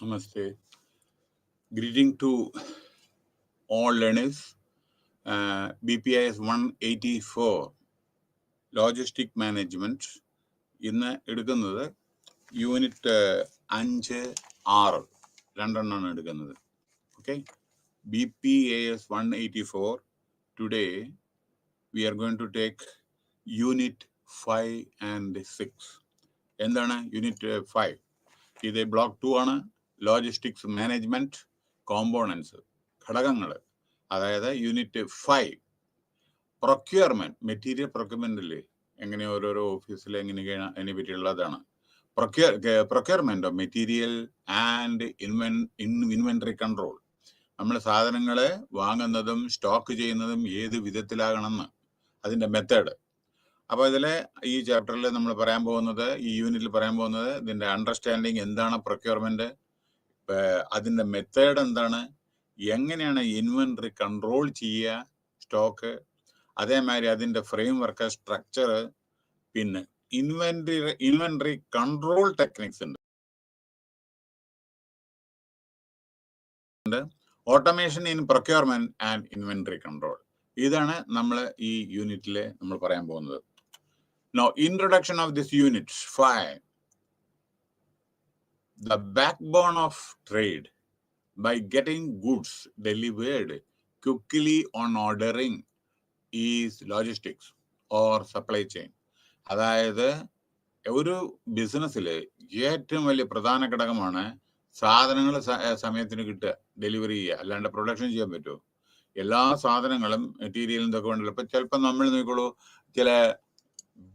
Namaste. Greeting to all learners. BPIS 184 Logistic Management ഇന്ന് എടുക്കുന്നത് unit 5-6 രണ്ടെണ്ണമാണ് എടുക്കുന്നത്. Okay, BPAS 184. Today we are going to take unit 5 and 6. എന്താണ് unit 5? ഇത് block 2 ആണ്. ലോജിസ്റ്റിക്സ് മാനേജ്മെന്റ് കോമ്പോണൻസ്, ഘടകങ്ങൾ. അതായത് യൂണിറ്റ് 5 പ്രൊക്യൂർമെന്റ്, മെറ്റീരിയൽ പ്രൊക്യൂർമെന്റില്ലേ, എങ്ങനെ ഓരോരോ ഓഫീസിൽ എങ്ങനെയൊക്കെയാണ് അതിനെ പറ്റിയുള്ളതാണ്. Procurement of material and inventory control. നമ്മൾ സാധനങ്ങളെ വാങ്ങുന്നതും സ്റ്റോക്ക് ചെയ്യുന്നതും ഏത് വിധത്തിലാകണമെന്ന്, അതിന്റെ മെത്തേഡ്. അപ്പോൾ ഇതിലെ ഈ ചാപ്റ്ററിൽ നമ്മൾ പറയാൻ പോകുന്നത്, ഈ യൂണിറ്റിൽ പറയാൻ പോകുന്നത്, ഇതിന്റെ അണ്ടർസ്റ്റാൻഡിങ് എന്താണ് പ്രൊക്യൂർമെന്റ്, അതിന്റെ മെത്തേഡ് എന്താണ്, എങ്ങനെയാണ് ഇൻവെന്ററി കൺട്രോൾ ചെയ്യുക സ്റ്റോക്ക്, അതേമാതിരി അതിന്റെ ഫ്രെയിം വർക്ക് സ്ട്രക്ചർ, പിന്നെ ഇൻവെന്ററി കൺട്രോൾ ടെക്നിക്സ് ഉണ്ട്, automation in procurement and inventory control. ഇതാണ് നമ്മൾ ഈ യൂണിറ്റിൽ നമ്മൾ പറയാൻ പോകുന്നത്. Now, introduction of this unit 5. The backbone of trade by getting goods delivered quickly on ordering is logistics or supply chain. അതായത് ഒരു ബിസിനസ്സിൽ ഏറ്റവും വലിയ പ്രധാന ഘടകമാണ് സാധനങ്ങൾ സമയത്തിന് കിട്ടുക, ഡെലിവറി ചെയ്യുക. അല്ലാണ്ട് പ്രൊഡക്ഷൻ ചെയ്യാൻ പറ്റുമോ? എല്ലാ സാധനങ്ങളും മെറ്റീരിയലും ഇതൊക്കെ ഉണ്ടല്ലോ. ഇപ്പൊ ചിലപ്പോൾ നമ്മൾ നോക്കിക്കോളൂ, ചില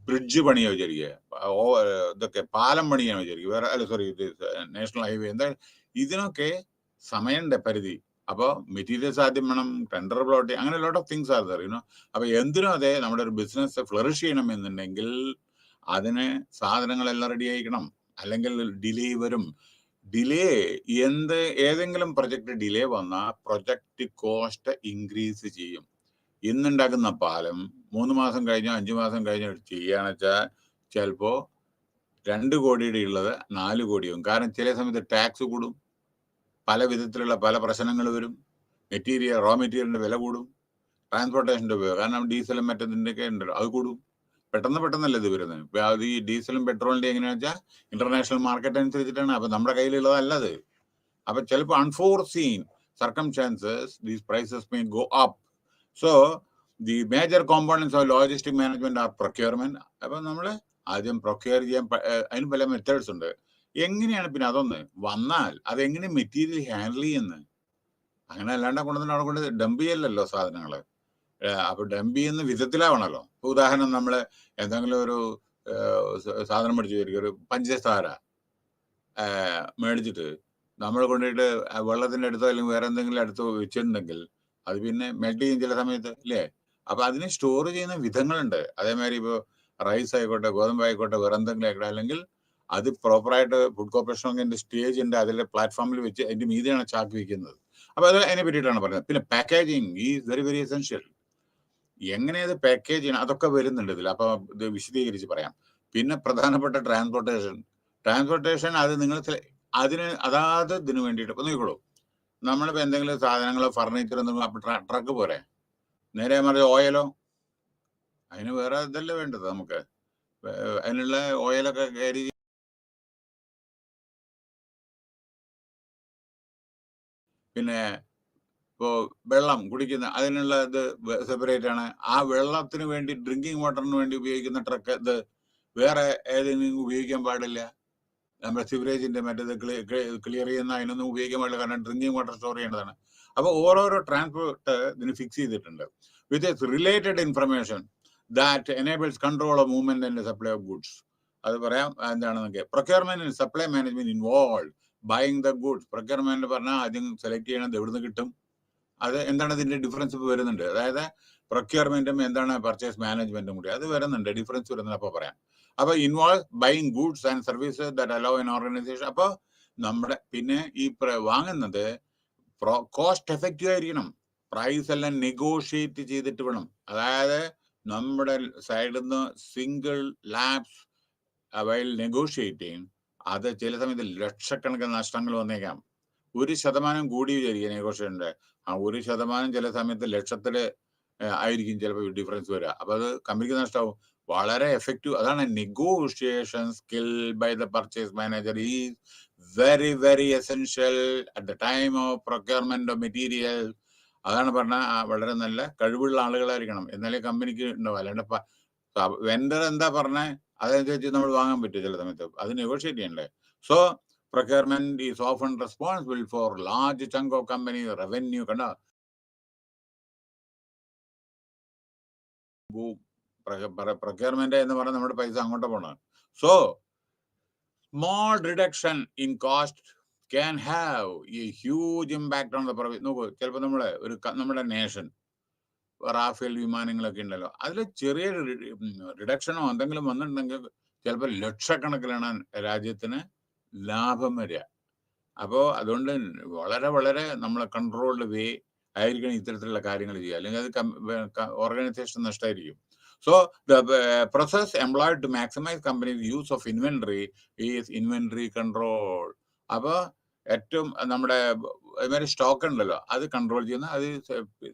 ബ്രിഡ്ജ് പണിയാ വിചാരിക്കുക, ഇതൊക്കെ പാലം പണിയാൻ വിചാരിക്കുക, വേറെ അല്ല സോറി, ഇത് നാഷണൽ ഹൈവേ, എന്താ ഇതിനൊക്കെ സമയമുണ്ട് പരിധി. അപ്പോൾ മെറ്റീരിയൽസ് ആദ്യം വേണം, ടെൻഡർ പ്ലോട്ട്, അങ്ങനെ lot of things are there, you know. അപ്പൊ എന്തിനും അതെ, നമ്മുടെ ഒരു ബിസിനസ് ഫ്ലറിഷ് ചെയ്യണം എന്നുണ്ടെങ്കിൽ അതിന് സാധനങ്ങളെല്ലാം റെഡി ആയിരിക്കണം, അല്ലെങ്കിൽ ഡിലേ വരും. ഡിലേ ഏതെങ്കിലും പ്രൊജക്ട് ഡിലേ വന്നാൽ പ്രൊജക്ട് കോസ്റ്റ് ഇൻക്രീസ് ചെയ്യും. ഇന്നുണ്ടാക്കുന്ന പാലം 3 മാസം കഴിഞ്ഞോ 5 മാസം കഴിഞ്ഞോ ചെയ്യാന്ന് വെച്ചാൽ ചിലപ്പോൾ 2 കോടിയുടെ ഉള്ളത് 4 കോടിയാവും. കാരണം ചില സമയത്ത് ടാക്സ് കൂടും, പല വിധത്തിലുള്ള പല പ്രശ്നങ്ങൾ വരും, റോ മെറ്റീരിയലിന്റെ വില കൂടും, ട്രാൻസ്പോർട്ടേഷന്റെ ഉപയോഗം, കാരണം ഡീസലും മറ്റതിൻ്റെ ഒക്കെ ഉണ്ടല്ലോ, അത് കൂടും. പെട്ടെന്നല്ല ഇത് വരുന്നത്. അത് ഈ ഡീസലും പെട്രോളിന്റെ എങ്ങനെയാണെന്ന് വെച്ചാൽ ഇന്റർനാഷണൽ മാർക്കറ്റ് അനുസരിച്ചിട്ടാണ്. അപ്പൊ നമ്മുടെ കയ്യിലുള്ളതല്ലത്. അപ്പൊ ചിലപ്പോൾ unforeseen circumstances these prices may go up. So, the major components of logistic management are procurement. അപ്പം നമ്മൾ ആദ്യം പ്രൊക്യൂർ ചെയ്യാൻ അതിന് പല മെത്തേഡ്സ് ഉണ്ട്. എങ്ങനെയാണ് പിന്നെ അതൊന്ന് വന്നാൽ അതെങ്ങനെ മെറ്റീരിയൽ ഹാൻഡിൽ ചെയ്യുന്നത്? അങ്ങനെ അല്ലാണ്ട് കൊണ്ടുവന്ന് അവിടെ കൊണ്ട് ഡംപ് ചെയ്യലല്ലോ സാധനങ്ങൾ. അപ്പൊ ഡംപ് ചെയ്യുന്ന വിധത്തിലാവണല്ലോ. ഇപ്പൊ ഉദാഹരണം, നമ്മൾ എന്തെങ്കിലും ഒരു സാധനം മേടിച്ചു വരിക, ഒരു പഞ്ചസാര മേടിച്ചിട്ട് നമ്മൾ കൊണ്ടുപോയിട്ട് വെള്ളത്തിന്റെ അടുത്തോ അല്ലെങ്കിൽ വേറെ എന്തെങ്കിലും അടുത്തോ വെച്ചിട്ടുണ്ടെങ്കിൽ അത് പിന്നെ മെൽറ്റ് ചെയ്യും ചില സമയത്ത്, അല്ലേ? അപ്പൊ അതിനെ സ്റ്റോർ ചെയ്യുന്ന വിധങ്ങളുണ്ട്. അതേമാതിരി ഇപ്പോൾ റൈസ് ആയിക്കോട്ടെ, ഗോതമ്പ് ആയിക്കോട്ടെ, വേറെ എന്തെങ്കിലും ആയിക്കോട്ടെ, അല്ലെങ്കിൽ അത് പ്രോപ്പറായിട്ട് ഫുഡ് കോർപ്പറേഷൻ സ്റ്റേജ് ഉണ്ട്, അതിലെ പ്ലാറ്റ്ഫോമിൽ വെച്ച് അതിന്റെ മീതെയാണ് ചാക്ക് വയ്ക്കുന്നത്. അപ്പൊ അത് അതിനെ പറ്റിയിട്ടാണ് പറയുന്നത്. പിന്നെ packaging is very very essential. എങ്ങനെ അത് പാക്കേജ് ചെയ്യണം അതൊക്കെ വരുന്നുണ്ട് ഇതിൽ. അപ്പൊ ഇത് വിശദീകരിച്ച് പറയാം. പിന്നെ പ്രധാനപ്പെട്ട ട്രാൻസ്പോർട്ടേഷൻ അത് നിങ്ങൾ അതാത് ഇതിനു വേണ്ടിയിട്ട് ഇപ്പൊ നോക്കിക്കോളൂ. നമ്മളിപ്പോൾ എന്തെങ്കിലും സാധനങ്ങളോ ഫർണിച്ചർ എന്തെങ്കിലും അപ്പൊ ട്രക്ക് പോരെ, നേരെ മറിച്ച് ഓയിലോ, അതിന് വേറെ ഇതല്ലേ വേണ്ടത് നമുക്ക്. അതിനുള്ള ഓയിലൊക്കെ കയറി, പിന്നെ ഇപ്പോ വെള്ളം കുടിക്കുന്ന അതിനുള്ള ഇത് സെപ്പറേറ്റ് ആണ്. ആ വെള്ളത്തിന് വേണ്ടി ഡ്രിങ്കിങ് വാട്ടറിന് വേണ്ടി ഉപയോഗിക്കുന്ന ട്രക്ക് ഇത് വേറെ ഏതെങ്കിലും ഉപയോഗിക്കാൻ പാടില്ല. നമ്മുടെ സിവറേജിന്റെ മറ്റേത് ക്ലിയർ ചെയ്യുന്ന അതിനൊന്നും ഉപയോഗിക്കാൻ പാടില്ല, കാരണം ഡ്രിങ്കിങ് വാട്ടർ സ്റ്റോർ ചെയ്യേണ്ടതാണ്. അപ്പൊ ഓരോരോ ട്രാൻസ്പോർട്ട് ഇതിന് ഫിക്സ് ചെയ്തിട്ടുണ്ട് വിത്ത് related information that enables control of movement and supply of goods. അത് പറയാം എന്താണെന്നൊക്കെ. Procurement and supply management involve buying the goods. Procurement പറഞ്ഞാൽ ആദ്യം സെലക്ട് ചെയ്യണത് എവിടുന്ന് കിട്ടും, അത് എന്താണ് ഇതിന്റെ ഡിഫറൻസ് ഇപ്പൊ വരുന്നുണ്ട്. അതായത് പ്രൊക്യൂർമെന്റും എന്താണ് പർച്ചേസ് മാനേജ്മെന്റും കൂടി അത് വരുന്നുണ്ട്, ഡിഫറൻസ് വരുന്നുണ്ട്. അപ്പൊ പറയാം. അപ്പൊ involve buying goods and services that hello N organisation. അപ്പൊ നമ്മുടെ പിന്നെ ഈ വാങ്ങുന്നത് കോസ്റ്റ് എഫക്റ്റീവ് ആയിരിക്കണം, പ്രൈസ് എല്ലാം നെഗോഷിയേറ്റ് ചെയ്തിട്ട് വേണം. അതായത് നമ്മുടെ സൈഡിൽ നിന്ന് സിംഗിൾ ലാബ്സ് വൈൽ നെഗോഷിയേറ്റിംഗ് അത് ചില സമയത്ത് ലക്ഷക്കണക്കിന് നഷ്ടങ്ങൾ വന്നേക്കാം. 1% കൂടി വിചാരിക്കുക നെഗോഷിയേഷൻ്റെ, ആ 1% ചില സമയത്ത് ലക്ഷത്തിൽ ആയിരിക്കും ചിലപ്പോൾ ഡിഫറൻസ് വരിക. അപ്പോൾ അത് കമ്പനിക്ക് നഷ്ടമാവും. വളരെ എഫക്റ്റീവ്. അതാണ് negotiation skill by the purchase manager is very very essential at the time of procurement of material. അതാണ് പറഞ്ഞ വളരെ നല്ല കഴിവുള്ള ആളുകളായിരിക്കണം, എന്നാലേ കമ്പനിക്ക് ഉണ്ടാവും. അല്ലാണ്ട് വെൻഡർ എന്താ പറഞ്ഞേ അതനുസരിച്ച് നമ്മൾ വാങ്ങാൻ പറ്റും. ചില സമയത്ത് അത് നെഗോഷിയേറ്റ് ചെയ്യണ്ടേ. So procurement is often responsible for large chunk of company revenue. കണ്ട പ്രൊക്യൂർമെന്റ് എന്ന് പറഞ്ഞാൽ നമ്മുടെ പൈസ അങ്ങോട്ട് പോകണം. So small reduction in cost can have A huge impact on the provides. നോക്കൂ, ചിലപ്പോൾ നമ്മുടെ നേഷൻ റാഫേൽ വിമാനങ്ങളൊക്കെ ഉണ്ടല്ലോ, അതിൽ ചെറിയ റിഡക്ഷനോ എന്തെങ്കിലും വന്നിട്ടുണ്ടെങ്കിൽ ചിലപ്പോൾ ലക്ഷക്കണക്കിലാണ് രാജ്യത്തിന് ലാഭം വരിക. അപ്പോൾ അതുകൊണ്ട് വളരെ വളരെ നമ്മൾ കൺട്രോൾഡ് വേ ആയിരിക്കണം ഇത്തരത്തിലുള്ള കാര്യങ്ങൾ ചെയ്യുക, അല്ലെങ്കിൽ അത് ഓർഗനൈസേഷൻ നഷ്ടമായിരിക്കും. So the process employed to maximize companies use of inventory is inventory control. അപ്പോൾ ഏറ്റവും നമ്മുടെ അതുമാതിരി സ്റ്റോക്ക് ഉണ്ടല്ലോ, അത് കൺട്രോൾ ചെയ്യുന്ന അത്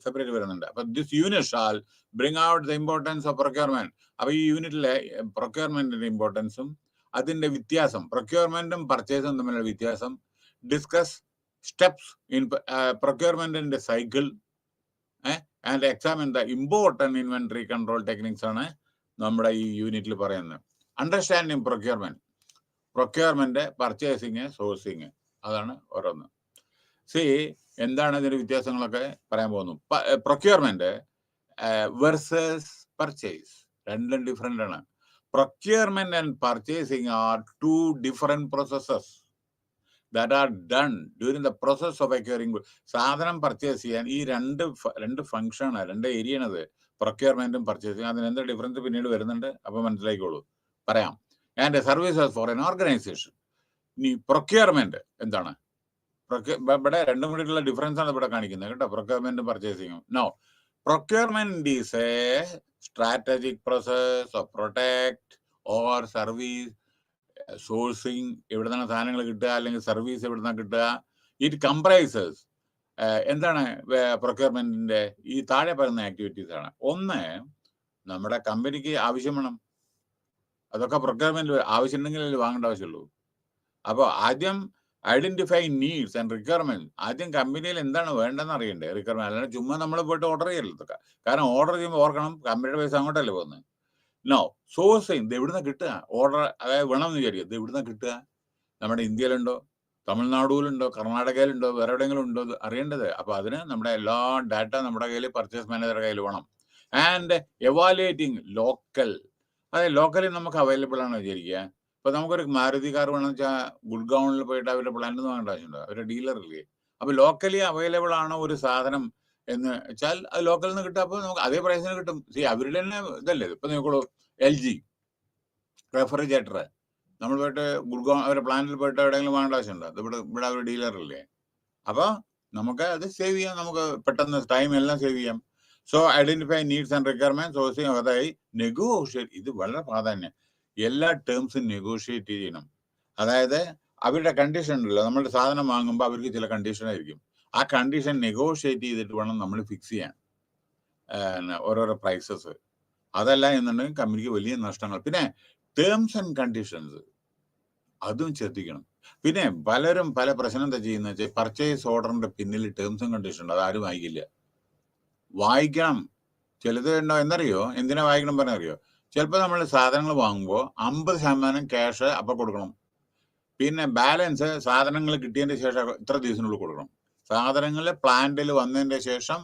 സെപ്പറേറ്റ് വരുന്നുണ്ട്. അപ്പൊ this unit shall bring out the importance of procurement. അപ്പൊ ഈ യൂണിറ്റിലെ പ്രൊക്യൂർമെന്റിന്റെ ഇമ്പോർട്ടൻസും അതിന്റെ വ്യത്യാസം, പ്രൊക്യൂർമെന്റും പർച്ചേസും തമ്മിലുള്ള വ്യത്യാസം, ഡിസ്കസ് സ്റ്റെപ്സ് ഇൻ പ്രൊക്യൂർമെന്റിന്റെ cycle and examine the important inventory control techniques ആണ് നമ്മുടെ ഈ യൂണിറ്റിൽ പറയുന്നത്. അണ്ടർസ്റ്റാൻഡിങ് പ്രൊക്യൂർമെന്റ്, പർച്ചേസിങ്, സോഴ്സിങ്, അതാണ് ഓരോന്ന്. എന്താണ് ഇതിന്റെ വ്യത്യാസങ്ങളൊക്കെ പറയാൻ പോകുന്നു. പ്രൊക്യൂർമെന്റ് വേഴ്സസ് പർച്ചേസ് രണ്ടും ഡിഫറെന്റ് ആണ്. Procurement and purchasing are two different processes that are done during the process of acquiring goods. സാധനം പർച്ചേസ് ചെയ്യാൻ ഈ രണ്ട് ഫംഗ്ഷനാണ്, രണ്ട് ഏരിയ ആണത്, പ്രൊക്യൂർമെന്റും പർച്ചേസിങ്. അതിന് എന്താ ഡിഫറൻസ് പിന്നീട് വരുന്നുണ്ട്, അപ്പോൾ മനസ്സിലാക്കിക്കോളൂ, പറയാം. And services for an organization. ഇനി പ്രൊക്യൂർമെന്റ് എന്താണ്? ഇവിടെ രണ്ടും കൂടിയിട്ടുള്ള ഡിഫറൻസ് ആണ് ഇവിടെ കാണിക്കുന്നത് കേട്ടോ, പ്രൊക്യൂർമെന്റും പർച്ചേസിങ്ങും. No, procurement is a strategic process of protect or service sourcing. എവിടെ നിന്നാണ് സാധനങ്ങൾ കിട്ടുക, അല്ലെങ്കിൽ സർവീസ് എവിടെ നിന്നാണ് കിട്ടുക. ഇറ്റ് കംപ്രൈസസ് എന്താണ് പ്രൊക്യൂർമെന്റിന്റെ ഈ താഴെ പറയുന്ന ആക്ടിവിറ്റീസ് ആണ്. ഒന്ന്, നമ്മുടെ കമ്പനിക്ക് ആവശ്യം വേണം, അതൊക്കെ പ്രൊക്യൂർമെന്റ് ആവശ്യമുണ്ടെങ്കിൽ വാങ്ങേണ്ട ആവശ്യമുള്ളൂ. അപ്പോൾ ആദ്യം ഐഡന്റിഫൈ നീഡ്സ് ആൻഡ് റിക്വയർമെന്റ്. ആദ്യം കമ്പനിയിൽ എന്താണ് വേണ്ടതെന്ന് അറിയണ്ടേ, റിക്വയർമെന്റ്. അല്ലാണ്ട് ചുമ്മാ നമ്മൾ പോയിട്ട് ഓർഡർ ചെയ്യരുത്. കാരണം ഓർഡർ ചെയ്യുമ്പോൾ ഓർക്കണം കമ്പനിയുടെ പൈസ അങ്ങോട്ടല്ലേ പോകുന്നത്. നോ, സോഴ്സിങ്, ഇത് എവിടുന്ന കിട്ടുക? ഓർഡർ അതായത് വേണമെന്ന് വിചാരിക്കുക, ഇത് എവിടുന്ന കിട്ടുക? നമ്മുടെ ഇന്ത്യയിലുണ്ടോ, തമിഴ്നാടുവിലുണ്ടോ, കർണാടകയിലുണ്ടോ, വേറെ എവിടെയെങ്കിലും ഉണ്ടോ അറിയേണ്ടത്. അപ്പൊ അതിന് നമ്മുടെ എല്ലാ ഡാറ്റ നമ്മുടെ കയ്യിൽ, പർച്ചേസ് മാനേജറുടെ കയ്യിൽ വേണം. ആൻഡ് എവാലുവേറ്റിംഗ് ലോക്കൽ, അതായത് ലോക്കലി നമുക്ക് അവൈലബിൾ ആണ് വിചാരിക്കുക. ഇപ്പൊ നമുക്കൊരു മാരുതി കാർ വേണമെന്ന് വെച്ചാൽ ഗുഡ്ഗൗണിൽ പോയിട്ട് അവരുടെ പ്ലാന്റ് വാങ്ങേണ്ട ആവശ്യമുണ്ടോ? അവരുടെ ഡീലറില്ലേ? അപ്പൊ ലോക്കലി അവൈലബിൾ ആണ് ഒരു സാധനം എന്ന് വെച്ചാൽ അത് ലോക്കലിൽ നിന്ന് കിട്ടും. അപ്പൊ നമുക്ക് അതേ പ്രൈസിന് കിട്ടും. അവരുടെ തന്നെ ഇതല്ലേ. ഇപ്പൊ നോക്കൂ, LG റെഫ്രിജറേറ്റർ നമ്മൾ പോയിട്ട് ഗുഡ്ഗൗൺ അവരുടെ പ്ലാന്റിൽ പോയിട്ട് എവിടെയെങ്കിലും വാങ്ങേണ്ട ആവശ്യമുണ്ടോ? അത് ഇവിടെ അവർ ഡീലറില്ലേ? അപ്പൊ നമുക്ക് അത് സേവ് ചെയ്യാം, നമുക്ക് പെട്ടെന്ന് ടൈം എല്ലാം സേവ് ചെയ്യാം. So identify needs and requirement, sourcing, അതായി നെഗോഷിയേറ്റ്. ഇത് വളരെ പ്രാധാന്യം, എല്ലാ ടേംസും നെഗോഷിയേറ്റ് ചെയ്യണം. അതായത് അവരുടെ കണ്ടീഷൻ ഉണ്ടല്ലോ, നമ്മുടെ സാധനം വാങ്ങുമ്പോൾ അവർക്ക് ചില കണ്ടീഷൻ ആയിരിക്കും. ആ കണ്ടീഷൻ നെഗോഷിയേറ്റ് ചെയ്തിട്ട് വേണം നമ്മൾ ഫിക്സ് ചെയ്യാൻ ഓരോരോ പ്രൈസസ്. അതല്ല എന്നുണ്ടെങ്കിൽ കമ്പനിക്ക് വലിയ നഷ്ടങ്ങൾ. പിന്നെ ടേംസ് ആൻഡ് കണ്ടീഷൻസ് അതും ശ്രദ്ധിക്കണം. പിന്നെ പലരും പല പ്രശ്നം എന്താ ചെയ്യുന്നത് വെച്ചാൽ, പർച്ചേസ് ഓർഡറിന്റെ പിന്നിൽ ടേംസ് ആൻഡ് കണ്ടീഷൻ ഉണ്ട്, അതാരും വായിക്കില്ല. വായിക്കണം. ചിലത് ഉണ്ടോ എന്നറിയോ? എന്തിനാ വായിക്കണം പറഞ്ഞറിയോ? ചിലപ്പോൾ നമ്മൾ സാധനങ്ങൾ വാങ്ങുമ്പോൾ 50% ക്യാഷ് അപ്പം കൊടുക്കണം. പിന്നെ ബാലൻസ് സാധനങ്ങൾ കിട്ടിയതിന്റെ ശേഷം ഇത്ര ദിവസത്തിനുള്ളിൽ കൊടുക്കണം. സാധനങ്ങൾ പ്ലാന്റിൽ വന്നതിന്റെ ശേഷം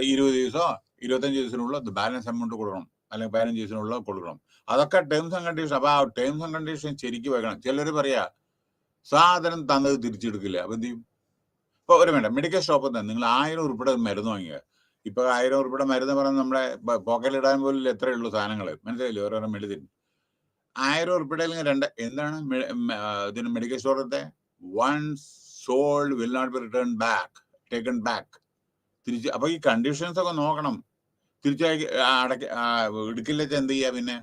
20 ദിവസമോ 25 ദിവസത്തിനുള്ളിൽ ബാലൻസ് എമൗണ്ട് കൊടുക്കണം, അല്ലെങ്കിൽ 15 ദിവസത്തിനുള്ള കൊടുക്കണം. അതൊക്കെ ടേംസ് ആൻഡ് കണ്ടീഷൻ. അപ്പൊ ആ ടേംസ് ആൻഡ് കണ്ടീഷൻ ശരിക്കും വെക്കണം. ചിലർ പറയാ സാധനം തന്നത് തിരിച്ചെടുക്കില്ല. അപ്പൊ എന്ത് ചെയ്യും? ഇപ്പൊ ഒരു മിനിറ്റ്, മെഡിക്കൽ ഷോപ്പിൽ നിന്ന് നിങ്ങൾ 1000 ഉറുപ്പിയുടെ മരുന്ന് വാങ്ങിയ, ഇപ്പൊ 1000 ഉറുപ്പിയുടെ മരുന്ന് പറഞ്ഞാൽ നമ്മുടെ പോക്കറ്റിലിടാൻ പോലും എത്രയേ ഉള്ളൂ സാധനങ്ങൾ, മനസ്സിലായില്ലേ? ഓരോരോ മെഡിസിൻ 1000 ഉറുപ്പിയുടെ എന്താണ് ഇതിന് മെഡിക്കൽ സ്റ്റോറത്തെ once sold will not be return back, taken back, തിരിച്ച്. അപ്പൊ ഈ കണ്ടീഷൻസ് ഒക്കെ നോക്കണം. എടുക്കില്ല എന്ത് ചെയ്യാ പിന്നെ?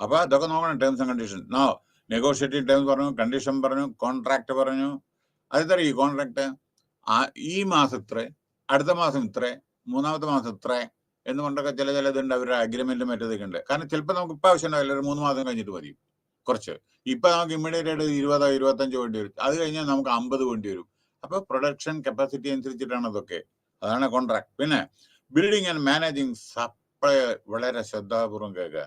അപ്പൊ അതൊക്കെ നോക്കണം, terms and condition. No, negotiative terms പറഞ്ഞു, കണ്ടീഷൻ പറഞ്ഞു, കോൺട്രാക്ട് പറഞ്ഞു. അതെത്ര ഈ കോൺട്രാക്ട് ഈ മാസം ഇത്ര, അടുത്ത മാസം ഇത്ര, മൂന്നാമത്തെ മാസം ഇത്ര എന്ന് കൊണ്ടൊക്കെ ചിലതുണ്ട് അവരുടെ അഗ്രിമെന്റ് മറ്റേതൊക്കെ ഉണ്ട്. കാരണം ചിലപ്പോൾ നമുക്ക് ഇപ്പം ആവശ്യം ഉണ്ടാവില്ല, ഒരു 3 മാസം കഴിഞ്ഞിട്ട് മതി കുറച്ച്. ഇപ്പം നമുക്ക് ഇമ്മീഡിയറ്റ് ആയിട്ട് 20 25 വേണ്ടി വരും. അത് കഴിഞ്ഞാൽ നമുക്ക് 50 വേണ്ടി വരും. അപ്പോൾ പ്രൊഡക്ഷൻ കപ്പാസിറ്റി അനുസരിച്ചിട്ടാണ് അതൊക്കെ. അതാണ് കോൺട്രാക്ട്. പിന്നെ ബിൽഡിംഗ് ആൻഡ് മാനേജിങ് സപ്ലൈ വളരെ ശ്രദ്ധാപൂർവം കേൾക്കുക.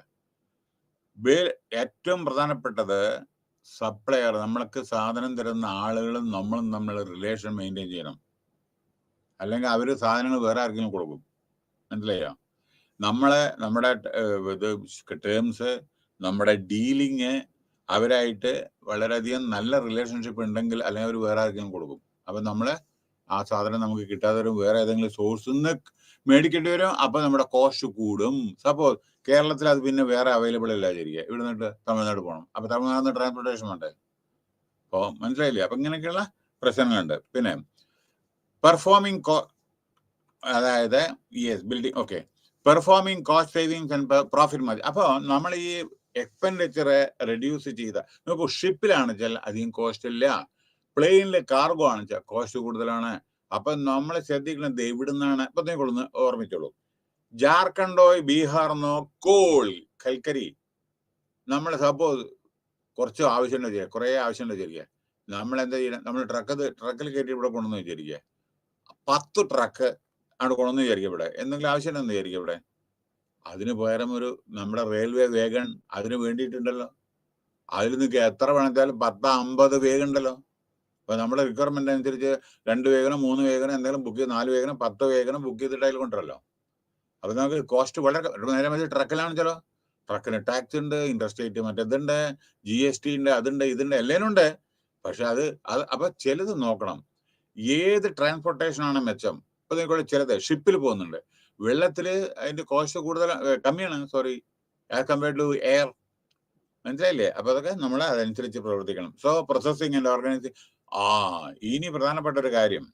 ഏറ്റവും പ്രധാനപ്പെട്ടത് സപ്ലയർ, നമ്മൾക്ക് സാധനം തരുന്ന ആളുകളും നമ്മളും തമ്മിലുള്ള റിലേഷൻ മെയിൻറ്റെയിൻ ചെയ്യണം. അല്ലെങ്കിൽ അവർ സാധനങ്ങൾ വേറെ ആർക്കെങ്കിലും കൊടുക്കും. മനസ്സിലായോ? നമ്മുടെ ഇത് ടേംസ്, നമ്മുടെ ഡീലിങ് അവരായിട്ട് വളരെയധികം നല്ല റിലേഷൻഷിപ്പ് ഉണ്ടെങ്കിൽ അല്ലെങ്കിൽ അവർ വേറെ ആർക്കെങ്കിലും കൊടുക്കും. അപ്പം നമ്മൾ ആ സാധനം നമുക്ക് കിട്ടാതെ വരും, വേറെ ഏതെങ്കിലും സോഴ്സിൽ നിന്ന് മേടിക്കേണ്ടി വരും. അപ്പം നമ്മുടെ കോസ്റ്റ് കൂടും. സപ്പോസ് കേരളത്തിൽ അത് പിന്നെ വേറെ അവൈലബിൾ അല്ല വിചാരിക്കുക, ഇവിടെ നിന്നിട്ട് തമിഴ്നാട് പോകണം. അപ്പം തമിഴ്നാട് നിന്ന് ട്രാൻസ്പോർട്ടേഷൻ വേണ്ടേ? അപ്പോൾ മനസ്സിലായില്ലേ? അപ്പം ഇങ്ങനെയൊക്കെയുള്ള പ്രശ്നങ്ങളുണ്ട്. പിന്നെ പെർഫോമിംഗ് അതായത് building okay, performing cost savings and profit മതി. അപ്പോൾ നമ്മൾ ഈ എക്സ്പെൻഡിച്ചറ് റെഡ്യൂസ് ചെയ്ത നോക്കൂ, ഷിപ്പിലാണ് വെച്ചാൽ അധികം കോസ്റ്റ് ഇല്ല, പ്ലെയിനിൽ കാർഗോ ആണ് വെച്ചാൽ കോസ്റ്റ് കൂടുതലാണ്. അപ്പം നമ്മൾ ശ്രദ്ധിക്കുന്നത് എവിടുന്നാണ്. ഇപ്പം കൊള്ളുന്ന ഓർമ്മിച്ചോളൂ, ജാർഖണ്ഡോ ബീഹാറിന്നോ കോൾ കൽക്കരി നമ്മൾ സപ്പോസ് കുറച്ച് ആവശ്യമുണ്ടോ ചെയ്യുക, കുറേ ആവശ്യമുണ്ടോ വിചാരിക്കുക, നമ്മൾ എന്താ ചെയ്യുക, നമ്മൾ ട്രക്കിൽ കയറ്റി ഇവിടെ കൊണ്ടുവന്ന് വിചാരിക്കുക, 10 ട്രക്ക് അവിടെ കൊണ്ടുവന്ന് വിചാരിക്കുക, ഇവിടെ എന്തെങ്കിലും ആവശ്യമുണ്ടെന്ന് വിചാരിക്കുക, ഇവിടെ അതിന് പകരം ഒരു നമ്മുടെ റെയിൽവേ വേഗൺ അതിന് വേണ്ടിയിട്ടുണ്ടല്ലോ. അതിൽ നിങ്ങൾക്ക് എത്ര വേണമെച്ചാലും 10-50 വേഗം ഉണ്ടല്ലോ. അപ്പോൾ നമ്മുടെ റിക്വയർമെന്റ് അനുസരിച്ച് 2 വേഗനം 3 വേഗനം എന്തെങ്കിലും ബുക്ക് ചെയ്ത് 4 വേഗനം 10 വേഗനം ബുക്ക് ചെയ്തിട്ട് അതിൽ കൊണ്ടുവരല്ലോ. അപ്പോൾ നമുക്ക് കോസ്റ്റ് വളരെ നേരെ മതി. ട്രക്കിലാണെച്ചാലോ ട്രക്കിന് ടാക്സ് ഉണ്ട്, ഇൻട്രസ്റ്റേറ്റ് മറ്റേതുണ്ട്, GST ഉണ്ട്, അതുണ്ട്, ഇതുണ്ട്, എല്ലാം ഉണ്ട്. പക്ഷെ അത് അപ്പൊ ചിലത് നോക്കണം, ഏത് ട്രാൻസ്പോർട്ടേഷനാണ് മെച്ചം. ഇപ്പൊ നിങ്ങൾ ചിലത് ഷിപ്പിൽ പോകുന്നുണ്ട്, വെള്ളത്തിൽ അതിന്റെ കോസ്റ്റ് കൂടുതൽ കമ്മിയാണ്, sorry, as compared to air. മനസ്സിലായില്ലേ? അപ്പൊ അതൊക്കെ നമ്മൾ അതനുസരിച്ച് പ്രവർത്തിക്കണം. So processing and organising. ഇനി പ്രധാനപ്പെട്ട ഒരു കാര്യം,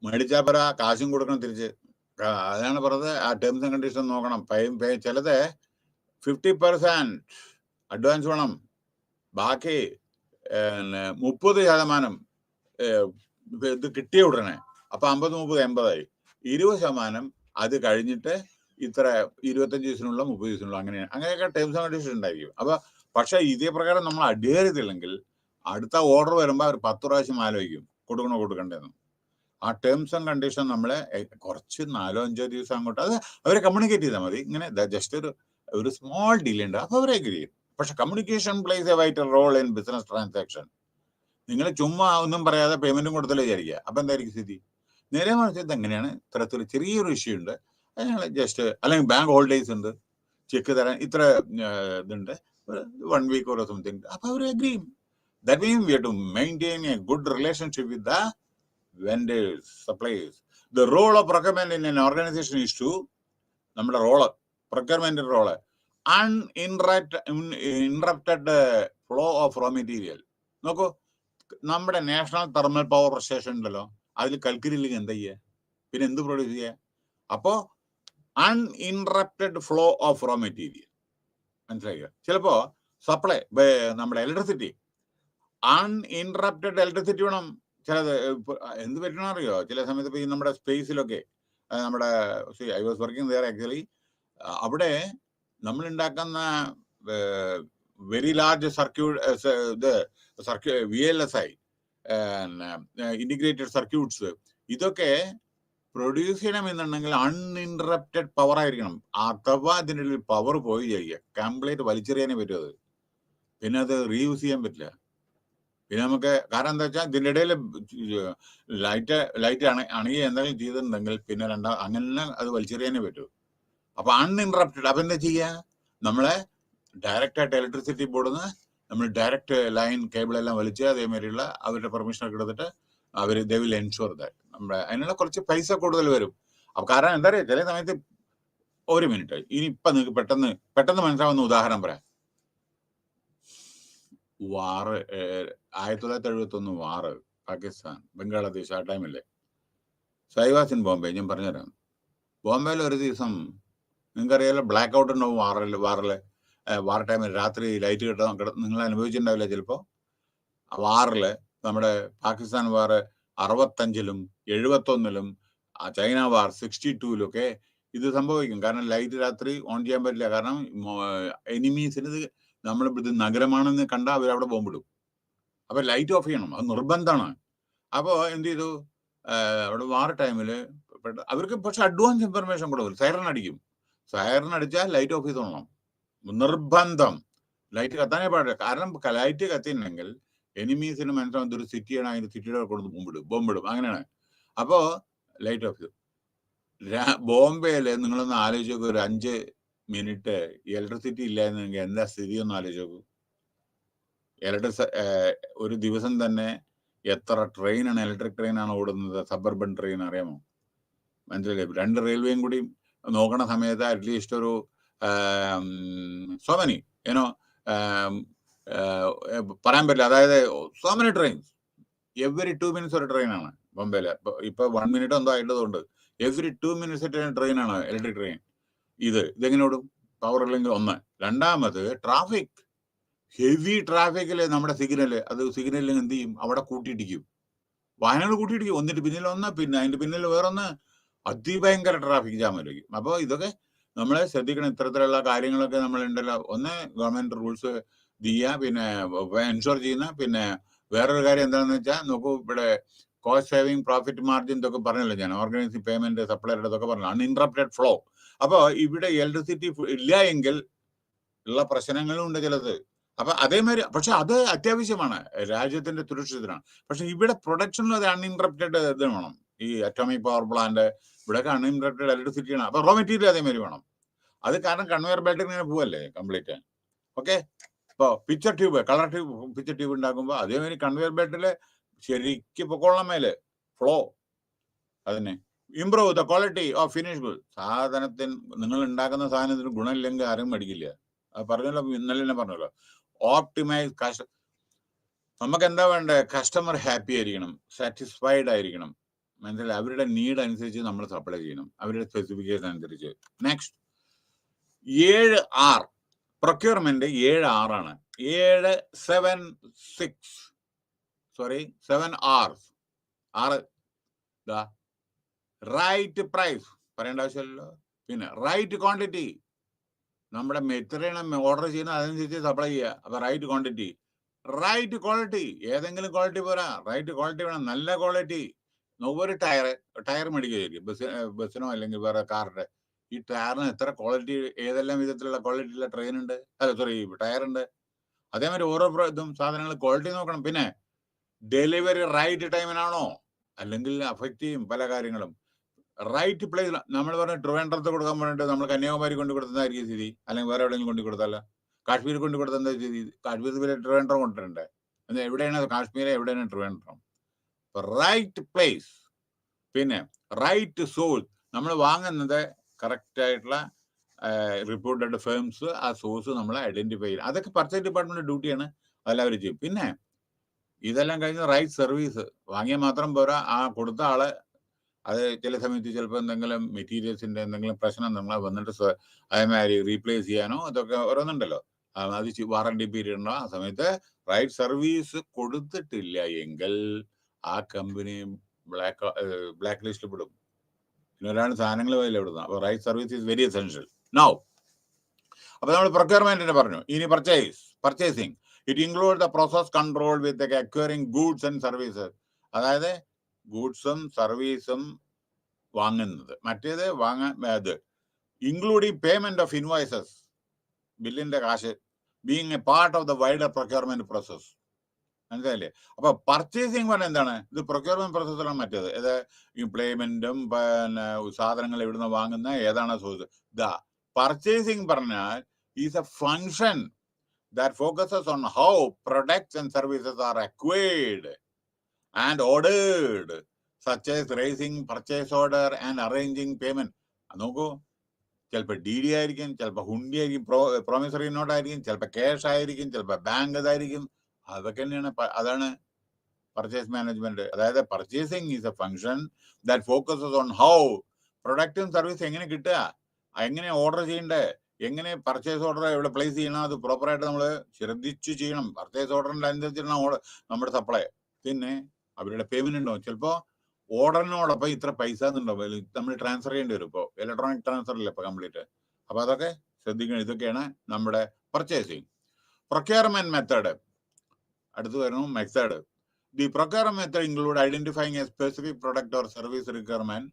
മേടിച്ചാൽ പറ കാശും കൊടുക്കണം തിരിച്ച്. അതാണ് പറഞ്ഞത്, ആ ടേംസ് ആൻഡ് കണ്ടീഷൻ നോക്കണം. ചിലത് 50% അഡ്വാൻസ് വേണം, ബാക്കി 30% ഇത് കിട്ടിയ ഉടനെ. അപ്പൊ 50, 30, 80 20% അത് കഴിഞ്ഞിട്ട് ഇത്ര 25 ദിവസത്തിനുള്ള 30 ദിവസത്തിനുള്ള അങ്ങനെയൊക്കെ ടേംസ് ആൻഡ് കണ്ടീഷൻ ഉണ്ടായിരിക്കും. അപ്പൊ പക്ഷെ ഇതേ പ്രകാരം നമ്മൾ അഡ്ഹെയർ ചെയ്തില്ലെങ്കിൽ അടുത്ത ഓർഡർ വരുമ്പോൾ അവർ 10 പ്രാവശ്യം ആലോചിക്കും കൊടുക്കണോ കൊടുക്കണ്ടെന്ന്. ആ ടേംസ് ആൻഡ് കണ്ടീഷൻ നമ്മളെ കുറച്ച് 4-5 ദിവസം അങ്ങോട്ട് അത് അവരെ കമ്മ്യൂണിക്കേറ്റ് ചെയ്താൽ മതി. ഇങ്ങനെ ജസ്റ്റ് ഒരു സ്മോൾ ഡീൽ ഉണ്ട്, അപ്പൊ അവരെ അഗ്രി ചെയ്യും. പക്ഷെ communication plays a vital role in business transaction. നിങ്ങൾ ചുമ്മാ ഒന്നും പറയാതെ പേയ്മെന്റും കൊടുത്തല്ലേ വിചാരിക്കുക, അപ്പൊ എന്തായിരിക്കും സ്ഥിതി? നേരെ മറിച്ച് എങ്ങനെയാണ് ഇത്തരത്തിൽ ചെറിയൊരു ഇഷ്യൂ ഉണ്ട്, ഞങ്ങൾ ജസ്റ്റ് അല്ലെങ്കിൽ ബാങ്ക് ഹോളിഡേയ്സ് ഉണ്ട്, ചെക്ക് തരാൻ ഇത്ര ഇതുണ്ട്, 1 വീക്ക് ഓർ സംതിങ്, അപ്പൊ അവർ അഗ്രി ചെയ്യും. That means we have to maintain a good relationship with the vendors, suppliers. The role of procurement in an organization is to നമ്മുടെ role, procurement role, uninterrupted flow of raw material. നോക്കൂ, നമ്മുടെ national thermal power station ഉണ്ടല്ലോ, അതിൽ കൽക്കരിയില്ലെങ്കിൽ എന്താ ചെയ്യുക, പിന്നെ എന്ത് produce ചെയ്യുക? അപ്പോ അൺഇൻറപ്റ്റഡ് ഫ്ലോ ഓഫ് റോ മെറ്റീരിയൽ. മനസ്സിലാക്കുക? ചിലപ്പോ സപ്ലൈ നമ്മുടെ ഇലക്ട്രിസിറ്റി, അൺഇൻറപ്റ്റഡ് ഇലക്ട്രിസിറ്റി വേണം. ചിലത് എന്ത് പറ്റണം അറിയോ? ചില സമയത്ത് ഇപ്പൊ ഈ നമ്മുടെ സ്പേസിലൊക്കെ നമ്മുടെ I was working there actually, അവിടെ നമ്മൾ ഉണ്ടാക്കുന്ന very large VLSI integrated circuits, ഇതൊക്കെ പ്രൊഡ്യൂസ് ചെയ്യണമെന്നുണ്ടെങ്കിൽ അൺഇൻറപ്റ്റഡ് പവർ ആയിരിക്കണം. അഥവാ അതിൻ്റെ ഉള്ളിൽ പവർ പോയി ചെയ്യുക, കംപ്ലീറ്റ് വലിച്ചെറിയാനേ പറ്റും അത്, പിന്നെ അത് റീയൂസ് ചെയ്യാൻ പറ്റില്ല. പിന്നെ നമുക്ക് കാരണം എന്താ വെച്ചാൽ ഇതിൻ്റെ ഇടയിൽ ലൈറ്റ് അണുകയോ എന്തെങ്കിലും ചെയ്തിട്ടുണ്ടെങ്കിൽ പിന്നെ അങ്ങനെ അത് വലിച്ചെറിയാനേ പറ്റൂ. അപ്പൊ അൺഇൻറപ്റ്റഡ്. അപ്പൊ എന്താ ചെയ്യുക? നമ്മളെ ഡയറക്റ്റ് ആയിട്ട് ഇലക്ട്രിസിറ്റി ബോർഡിൽ നിന്ന് നമ്മൾ ഡയറക്റ്റ് ലൈൻ കേബിൾ എല്ലാം വലിച്ച് അതേമാതിരിയുള്ള അവരുടെ പെർമിഷനൊക്കെ എടുത്തിട്ട് അവർ ദേ വിൽ എൻഷുർ ദാറ്റ് നമ്മുടെ അതിനുള്ള കുറച്ച് പൈസ കൂടുതൽ വരും. അപ്പൊ കാരണം എന്താ പറയുക, ചില സമയത്ത് ഒരു മിനിറ്റ്, ഇനി ഇപ്പൊ നിങ്ങൾക്ക് പെട്ടെന്ന് മനസ്സിലാവുന്ന ഉദാഹരണം പറയാം. വാറ് 1971 വാറ്, പാകിസ്ഥാൻ ബംഗ്ലാദേശ്, ആ ടൈമല്ലേ. സൈവാസ് ഇൻ ബോംബെ. ഞാൻ പറഞ്ഞുതരാം. ബോംബെയിൽ ഒരു ദിവസം നിങ്ങൾക്കറിയാലോ ബ്ലാക്ക് ഔട്ട് ഉണ്ടാവും വാറില്. വാർ ടൈമിൽ രാത്രി ലൈറ്റ് കിട്ടാൻ നിങ്ങൾ അനുഭവിച്ചിട്ടുണ്ടാവില്ല ചിലപ്പോൾ. വാറില് നമ്മുടെ പാകിസ്ഥാൻ വാർ 65-ലും 71-ലും ചൈന വാർ 62-ലൊക്കെ ഇത് സംഭവിക്കും. കാരണം ലൈറ്റ് രാത്രി ഓൺ ചെയ്യാൻ പറ്റില്ല. കാരണം എനിമീസിന് ഇത് നമ്മൾ ഇത് നഗരമാണെന്ന് കണ്ടാൽ അവരവിടെ ബോംബിടും. അപ്പൊ ലൈറ്റ് ഓഫ് ചെയ്യണം, അത് നിർബന്ധമാണ്. അപ്പോൾ എന്ത് ചെയ്തു, അവിടെ വാർ ടൈമിൽ അവർക്ക് പക്ഷെ അഡ്വാൻസ് ഇൻഫർമേഷൻ കൊടുക്കും. സൈറൺ അടിക്കും. സൈറൺ അടിച്ചാൽ ലൈറ്റ് ഓഫ് ചെയ്തോളണം, നിർബന്ധം. ലൈറ്റ് കത്താനേ പാടില്ല. കാരണം ലൈറ്റ് കത്തിയിട്ടുണ്ടെങ്കിൽ എനിമീസിന് മനസ്സിലാവും ഇതൊരു സിറ്റിയാണ്, അതിന്റെ സിറ്റിയുടെ കൊടുത്ത് ബോംബിടും. അങ്ങനെയാണ്. അപ്പോ ലൈറ്റ് ഓഫ് ചെയ്തു. ബോംബെയില് നിങ്ങളൊന്ന് ആലോചിച്ച് നോക്കൂ, ഒരു 5 മിനിറ്റ് ഇലക്ട്രിസിറ്റി ഇല്ലായിരുന്നെങ്കിൽ എന്താ സ്ഥിതി ഒന്ന് ആലോചിച്ച് നോക്കൂ. ഒരു ദിവസം തന്നെ എത്ര ട്രെയിനാണ്, ഇലക്ട്രിക് ട്രെയിനാണ് ഓടുന്നത്, സബർബൻ ട്രെയിൻ, അറിയാമോ? മനസ്സിലായില്ലേ? 2 റെയിൽവേയും കൂടി നോക്കണ സമയത്ത് അറ്റ്ലീസ്റ്റ് ഒരു സോ മെനി പറയാൻ പറ്റില്ല. അതായത് so many trains, every 2 minutes ഒരു ട്രെയിനാണ് ബോംബെയില്. ഇപ്പൊ 1 മിനിറ്റ് എന്തോ ആയിട്ടുള്ളതുകൊണ്ട് എവറി 2 മിനിറ്റ്സ് ട്രെയിനാണ് ഇലക്ട്രിക് ട്രെയിൻ. ഇതെങ്ങനെ ഓടും? പവർ ഇല്ലെങ്കിൽ ഒന്ന്. രണ്ടാമത് ട്രാഫിക്, ഹെവി ട്രാഫിക്കില് നമ്മുടെ സിഗ്നല്, അത് സിഗ്നലിൽ എന്ത് ചെയ്യും, അവിടെ കൂട്ടിയിടിക്കും, വാഹനങ്ങൾ കൂട്ടിയിടിക്കും. ഒന്നിട്ട് പിന്നിലൊന്ന്, പിന്നെ അതിന്റെ പിന്നിൽ വേറൊന്ന്, അതിഭയങ്കര ട്രാഫിക് ജാം ആയിരിക്കും. അപ്പോൾ ഇതൊക്കെ നമ്മളെ ശ്രദ്ധിക്കണം. ഇത്തരത്തിലുള്ള കാര്യങ്ങളൊക്കെ നമ്മളുണ്ടല്ലോ. ഒന്ന് ഗവൺമെന്റ് റൂൾസ് ചെയ്യുക, പിന്നെ എൻഷുർ ചെയ്യുന്ന. പിന്നെ വേറൊരു കാര്യം എന്താണെന്ന് വെച്ചാൽ നോക്കൂ, ഇവിടെ കോസ്റ്റ് സേവിങ്, പ്രോഫിറ്റ് മാർജിൻ ഇതൊക്കെ പറഞ്ഞല്ലോ ഞാൻ. ഓർഗനൈസിങ് പേയ്മെന്റ്, സപ്ലൈയുടെ ഇതൊക്കെ പറഞ്ഞു. അൺഇൻറപ്റ്റഡ് ഫ്ലോ. അപ്പോൾ ഇവിടെ ഇലക്ട്രിസിറ്റി ഇല്ല എങ്കിൽ ഉള്ള പ്രശ്നങ്ങളും ഉണ്ട് ചിലത്. അപ്പൊ അതേമാതിരി, പക്ഷെ അത് അത്യാവശ്യമാണ്, രാജ്യത്തിന്റെ സുരക്ഷിതനാണ്. പക്ഷെ ഇവിടെ പ്രൊഡക്ഷനിൽ അത് അൺഇൻറപ്റ്റഡ് ഇത് വേണം. ഈ അറ്റോമിക് പവർ പ്ലാന്റ് ഇവിടെയൊക്കെ അൺഇൻറപ്റ്റഡ് ഇലക്ട്രിസിറ്റിയാണ്. അപ്പൊ റോ മെറ്റീരിയൽ അതേമാതിരി വേണം. അത് കാരണം കൺവെയർ ബെൽറ്റിൽ ഇങ്ങനെ പോവല്ലേ കംപ്ലീറ്റ്. ഓക്കെ. ഇപ്പോൾ picture tube, colour tube, picture tube ഉണ്ടാക്കുമ്പോൾ അതേമാതിരി കൺവെയർ ബെൽറ്റില് ശരിക്കും പൊക്കോളം മേലെ ഫ്ലോ. അതിനെ improve the quality of finish good. സാധനത്തിന്, നിങ്ങൾ ഉണ്ടാക്കുന്ന സാധനത്തിന് ഗുണമില്ലെങ്കിൽ ആരും മേടിക്കില്ല. അത് പറഞ്ഞല്ലോ, ഇന്നലെ തന്നെ പറഞ്ഞല്ലോ. ഓപ്റ്റിമൈസ്, നമുക്ക് എന്താ വേണ്ടത്? കസ്റ്റമർ ഹാപ്പി ആയിരിക്കണം, സാറ്റിസ്ഫൈഡ് ആയിരിക്കണം. മനസ്സിലായി? അവരുടെ നീഡ് അനുസരിച്ച് നമ്മൾ സപ്ലൈ ചെയ്യണം, അവരുടെ സ്പെസിഫിക്കേഷൻ അനുസരിച്ച്. Next 7R procurement 7R 7 R's. 6 right price, പറയേണ്ട ആവശ്യമില്ലല്ലോ. പിന്നെ റൈറ്റ് ക്വാണ്ടിറ്റി, നമ്മുടെ എത്രയാണ് ഓർഡർ ചെയ്യുന്നത് അതനുസരിച്ച് സപ്ലൈ ചെയ്യുക. അപ്പൊ റൈറ്റ് ക്വാണ്ടിറ്റി. റൈറ്റ് ക്വാളിറ്റി, ഏതെങ്കിലും ക്വാളിറ്റി പോരാ, റൈറ്റ് ക്വാളിറ്റി വേണം, നല്ല ക്വാളിറ്റി. ഒരു ടയർ മേടിക്കുകയായിരിക്കും, ബസ്സിനോ അല്ലെങ്കിൽ വേറെ കാറിന്റെ. ഈ ടയറിന് എത്ര ക്വാളിറ്റി, ഏതെല്ലാം വിധത്തിലുള്ള ക്വാളിറ്റിയുള്ള ട്രെയിൻ ഉണ്ട്, ടയർ ഉണ്ട്. അതേമാതിരി ഓരോ ഇതും സാധനങ്ങൾ ക്വാളിറ്റി നോക്കണം. പിന്നെ ഡെലിവറി റൈറ്റ് ടൈമിനാണോ, അല്ലെങ്കിൽ അഫക്റ്റ് ചെയ്യും പല കാര്യങ്ങളും. റൈറ്റ് പ്ലേസ്, നമ്മൾ പറഞ്ഞ ട്രിവാൻഡ്രത്ത് കൊടുക്കാൻ വേണ്ടിയിട്ട് നമ്മൾ കന്യാകുമാരി കൊണ്ട് കൊടുത്തതായിരിക്കും സ്ഥിതി, അല്ലെങ്കിൽ വേറെ എവിടെയെങ്കിലും കൊണ്ട് കൊടുത്തല്ല. കാശ്മീർ കൊണ്ട് കൊടുത്ത എന്താ സ്ഥിതി? കാശ്മീർ വരെ ട്രിവാൻഡ്രം കൊണ്ടുവരണ്ടേ? എവിടെയാണ് കാശ്മീർ, എവിടെയാണ് ട്രിവാൻഡ്രം? Right place. പിന്നെ റൈറ്റ് സോഴ്സ്, നമ്മൾ വാങ്ങുന്നത് കറക്റ്റ് ആയിട്ടുള്ള റിപ്പോർട്ടഡ് ഫേംസ്, ആ സോഴ്സ് നമ്മൾ ഐഡന്റിഫൈ ചെയ്യണം. അതൊക്കെ പർച്ചേസ് ഡിപ്പാർട്ട്മെന്റ് ഡ്യൂട്ടിയാണ്, അതെല്ലാവരും ചെയ്യും. പിന്നെ ഇതെല്ലാം കഴിഞ്ഞ് റൈറ്റ് സർവീസ്. വാങ്ങിയാൽ മാത്രം പോരാ, ആ കൊടുത്ത ആള് അത് ചില സമയത്ത് ചിലപ്പോൾ എന്തെങ്കിലും മെറ്റീരിയൽസിന്റെ എന്തെങ്കിലും പ്രശ്നം നമ്മളെ വന്നിട്ട് അതേമാതിരി റീപ്ലേസ് ചെയ്യാനോ അതൊക്കെ ഓരോന്നുണ്ടല്ലോ. അത് വാറണ്ടി പീരീഡ് ഉണ്ടോ, ആ സമയത്ത് റൈറ്റ് സർവീസ് കൊടുത്തിട്ടില്ല എങ്കിൽ ആ കമ്പനി ബ്ലാക്ക് ലിസ്റ്റിൽ പെടും. പിന്നെ ഒരാൾ സാധനങ്ങൾ വരില്ല ഇവിടുന്ന്. അപ്പോൾ right service is very essential. Now അപ്പൊ നമ്മൾ പ്രൊക്യൂർമെന്റിനെ പറഞ്ഞു. ഇനി purchasing. It include the process control with acquiring goods and services. അതായത് ഗൂഡ്സും സർവീസും വാങ്ങുന്നത്. മറ്റേത് അത് ഇൻക്ലൂഡിങ് പേയ്മെന്റ് ഓഫ് ഇൻവോയ്സസ്, ബില്ലിന്റെ കാശ്, being A part of the wider procurement process. മനസ്സിലായില്ലേ? അപ്പൊ പർച്ചേസിങ് പറഞ്ഞാൽ എന്താണ്? ഇത് പ്രൊക്യൂർമെന്റ് പ്രോസസ്സിലാണ്. മറ്റേത് ഇത് പേയ്മെന്റും പിന്നെ സാധനങ്ങൾ എവിടുന്ന് വാങ്ങുന്ന ഏതാണ് സോഴ്സ്. പർച്ചേസിങ് പറഞ്ഞാൽ is a function that focuses on how products and services are acquired and ordered, such as raising purchase order and arranging payment. നോക്കൂ, ചിലപ്പോൾ DD ആയിരിക്കും, ചിലപ്പോൾ ഹുണ്ടി ആയിരിക്കും, പ്രോമിസറി നോട്ട് ആയിരിക്കും, ചിലപ്പോൾ ക്യാഷ് ആയിരിക്കും, ചിലപ്പോൾ ബാങ്ക് ഇതായിരിക്കും. അതൊക്കെ തന്നെയാണ്, അതാണ് പർച്ചേസ് മാനേജ്മെന്റ്. അതായത് purchasing is a function that focuses on how പ്രൊഡക്റ്റും സർവീസ് എങ്ങനെ കിട്ടുക, എങ്ങനെ ഓർഡർ ചെയ്യണ്ടേ, എങ്ങനെ പർച്ചേസ് ഓർഡർ എവിടെ പ്ലേസ് ചെയ്യണം, അത് പ്രോപ്പറായിട്ട് നമ്മൾ ശ്രദ്ധിച്ച് ചെയ്യണം. പർച്ചേസ് ഓർഡറിന്റെ അനുസരിച്ചാണ് നമ്മുടെ സപ്ലൈ. പിന്നെ അവരുടെ പേയ്മെന്റ് ഉണ്ടാവും. ചിലപ്പോൾ ഓർഡറിനോടൊപ്പം ഇത്ര പൈസ എന്നുണ്ടാവും, നമ്മൾ ട്രാൻസ്ഫർ ചെയ്യേണ്ടി വരും. ഇപ്പോൾ ഇലക്ട്രോണിക് ട്രാൻസ്ഫർ അല്ലേ ഇപ്പോൾ കംപ്ലീറ്റ്. അപ്പൊ അതൊക്കെ ശ്രദ്ധിക്കണം. ഇതൊക്കെയാണ് നമ്മുടെ പർച്ചേസിങ്. പ്രൊക്യൂർമെന്റ് മെത്തേഡ് അടുത്ത് വരുന്നു. Method. The procurement method include identifying a specific product or service requirement,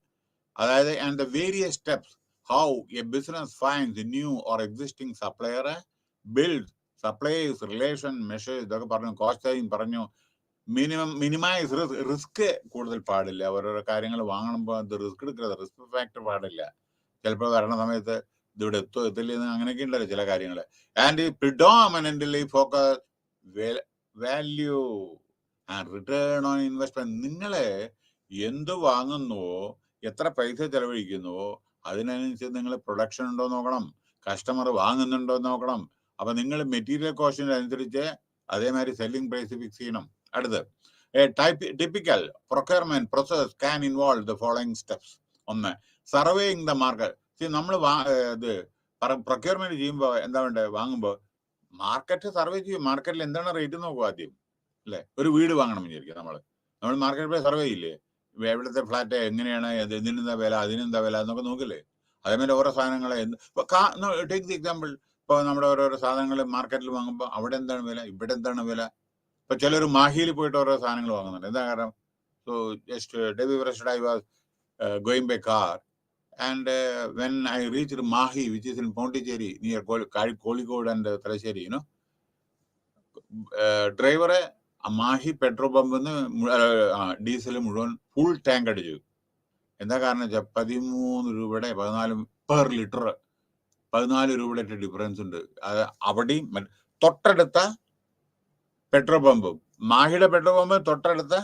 അതായത് and the various steps how a business finds a new or existing supplier, builds suppliers relation, measures ഇതൊക്കെ പറഞ്ഞു. Cost saving പറഞ്ഞു. Minimise risk കൂടുതൽ പാടില്ല. ഓരോരോ കാര്യങ്ങൾ വാങ്ങുമ്പോൾ അത് റിസ്ക് എടുക്കരുത്. റിസ്ക് ഫാക്ടർ പാടില്ല. ചിലപ്പോൾ വരണ സമയത്ത് ഇതിവിടെ എത്തില്ലെന്ന് അങ്ങനെയൊക്കെ ഉണ്ടല്ലോ ചില കാര്യങ്ങൾ. And predominantly focus value and return on investment. നിങ്ങളെ എന്ത് വാങ്ങുന്നുവോ, എത്ര പൈസ ചെലവഴിക്കുന്നുവോ, അതിനനുസരിച്ച് നിങ്ങൾ പ്രൊഡക്ഷൻ ഉണ്ടോ നോക്കണം, കസ്റ്റമർ വാങ്ങുന്നുണ്ടോ നോക്കണം. അപ്പൊ നിങ്ങൾ മെറ്റീരിയൽ കോസ്റ്റിന് അനുസരിച്ച് അതേമാതിരി സെല്ലിംഗ് പ്രൈസ് ഫിക്സ് ചെയ്യണം. അടുത്ത് typical procurement process can involve the following steps. ഒന്ന്, സർവേയിങ് ദ മാർക്കറ്റ്. നമ്മൾ ഇത് പ്രൊക്യൂർമെന്റ് ചെയ്യുമ്പോൾ എന്താ വേണ്ടത്, വാങ്ങുമ്പോൾ മാർക്കറ്റ് സർവേ ചെയ്യും. മാർക്കറ്റിൽ എന്താണ് റേറ്റ് നോക്കുക ആദ്യം, അല്ലെ? ഒരു വീട് വാങ്ങണം വിചാരിക്കുക, നമ്മൾ മാർക്കറ്റ് പ്ലേസ് സർവേ ചെയ്യില്ലേ, എവിടുത്തെ ഫ്ലാറ്റ് എങ്ങനെയാണ്, ഇതിനെന്താ വില, അതിനെന്താ വില എന്നൊക്കെ നോക്കില്ലേ. അതേമാതിരി ഓരോ സാധനങ്ങളെ ടേക്ക് ദി എക്സാമ്പിൾ, ഇപ്പോൾ നമ്മുടെ ഓരോരോ സാധനങ്ങൾ മാർക്കറ്റിൽ വാങ്ങുമ്പോൾ അവിടെ എന്താണ് വില, ഇവിടെ എന്താണ് വില. ഇപ്പൊ ചിലർ മാഹിയിൽ പോയിട്ട് ഓരോ സാധനങ്ങൾ വാങ്ങുന്നുണ്ട്. എന്താ കാരണം? So just day before yesterday I was going by car, and when I reached Mahi, which is in Pondicherry near Kozhikode and Thalassery, ഡ്രൈവറെ മാഹി പെട്രോൾ പമ്പിൽ നിന്ന് ഡീസൽ മുഴുവൻ ഫുൾ ടാങ്ക് അടിച്ചു. എന്താ കാരണം വെച്ചാൽ 13 രൂപയുടെ 14 പെർ ലിറ്റർ, 14 രൂപയുടെ ഡിഫറൻസ് ഉണ്ട്. അത് അവിടെയും തൊട്ടടുത്ത പെട്രോൾ പമ്പും, മാഹിയുടെ പെട്രോൾ പമ്പ് തൊട്ടടുത്ത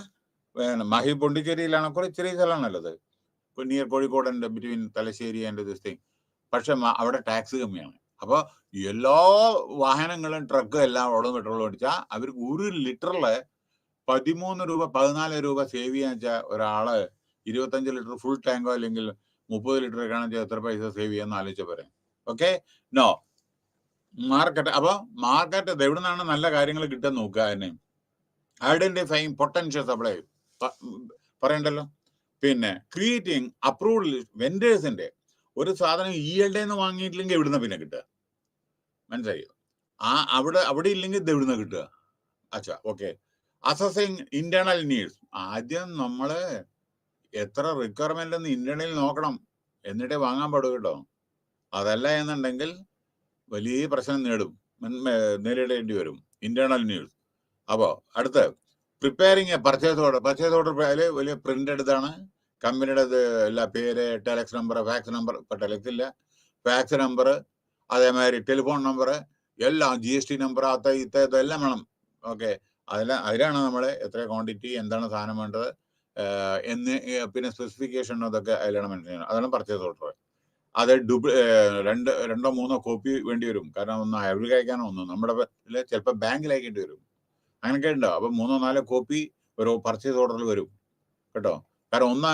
മാഹി പോണ്ടിച്ചേരിയിലാണ്, കുറെ ചെറിയ സ്ഥലമാണല്ലത്, near Kozhikode and between Thalassery and this thing. പക്ഷെ അവിടെ ടാക്സ് കമ്മിയാണ്. അപ്പോൾ എല്ലാ വാഹനങ്ങളും ട്രക്കും എല്ലാം അവിടെ പെട്രോൾ മേടിച്ചാൽ അവർക്ക് 1 ലിറ്ററില് 13 രൂപ 14 രൂപ സേവ് ചെയ്യാന്ന് വെച്ചാൽ ഒരാള് 25 ലിറ്റർ ഫുൾ ടാങ്കോ അല്ലെങ്കിൽ 30 ലിറ്റർ കാണാൻ എത്ര പൈസ സേവ് ചെയ്യാന്ന് ആലോചിച്ച പോരെ. Okay, no market. അപ്പൊ മാർക്കറ്റ് എവിടെ നിന്നാണ് നല്ല കാര്യങ്ങൾ കിട്ടാൻ നോക്കുക. തന്നെ ഐഡന്റിഫൈങ് പൊട്ടൻഷ്യൽ സപ്ലൈ പറയണ്ടല്ലോ. പിന്നെ ക്രിയേറ്റിംഗ് അപ്രൂവൽ വെൻഡേഴ്സിന്റെ. ഒരു സാധനം ഈയിടെ നിന്ന് വാങ്ങിയിട്ടില്ലെങ്കിൽ എവിടുന്ന പിന്നെ കിട്ടുക, മനസ്സിലായോ? അവിടെ ഇല്ലെങ്കിൽ ഇത് എവിടുന്ന കിട്ടുക? അച്ഛാ, ഓക്കെ. Assessing internal needs. ആദ്യം നമ്മള് എത്ര റിക്വയർമെന്റ് എന്ന് ഇന്റേണൽ നോക്കണം, എന്നിട്ടേ വാങ്ങാൻ പാടും കേട്ടോ. അതല്ല എന്നുണ്ടെങ്കിൽ വലിയ പ്രശ്നം നേരിടേണ്ടി വരും. Internal needs. അപ്പോൾ അടുത്ത് preparing A purchase order. Purchase order വലിയ പ്രിന്റ് എടുത്താണ്, കമ്പനിയുടെ എല്ലാ പേര്, ടെലക്സ് നമ്പർ, ഫാക്സ് നമ്പർ. ഇപ്പൊ ടെലക്സ് ഇല്ല, ഫാക്സ് നമ്പർ, അതേമാതിരി ടെലിഫോൺ നമ്പർ, എല്ലാം GST നമ്പർ, ഇതെല്ലാം വേണം. ഓക്കെ, അതിലാണ് നമ്മൾ എത്ര ക്വാണ്ടിറ്റി, എന്താണ് സാധനം വേണ്ടത് എന്ന്, പിന്നെ സ്പെസിഫിക്കേഷൻ, അതൊക്കെ അതിലാണ് മെൻഷൻ ചെയ്യണം. അതാണ് പർച്ചേസ് ഓർഡർ. അത് രണ്ടോ മൂന്നോ കോപ്പി വേണ്ടി വരും. കാരണം ഒന്ന് അവർക്ക് അയക്കാനോ, ഒന്ന് നമ്മുടെ ചിലപ്പോൾ ബാങ്കിൽ അയക്കേണ്ടി വരും. അങ്ങനെയൊക്കെ ഉണ്ടോ. അപ്പൊ 3-4 കോപ്പി ഒരു പർച്ചേസ് ഓർഡറിൽ വരും കേട്ടോ. കാരണം ഒന്ന്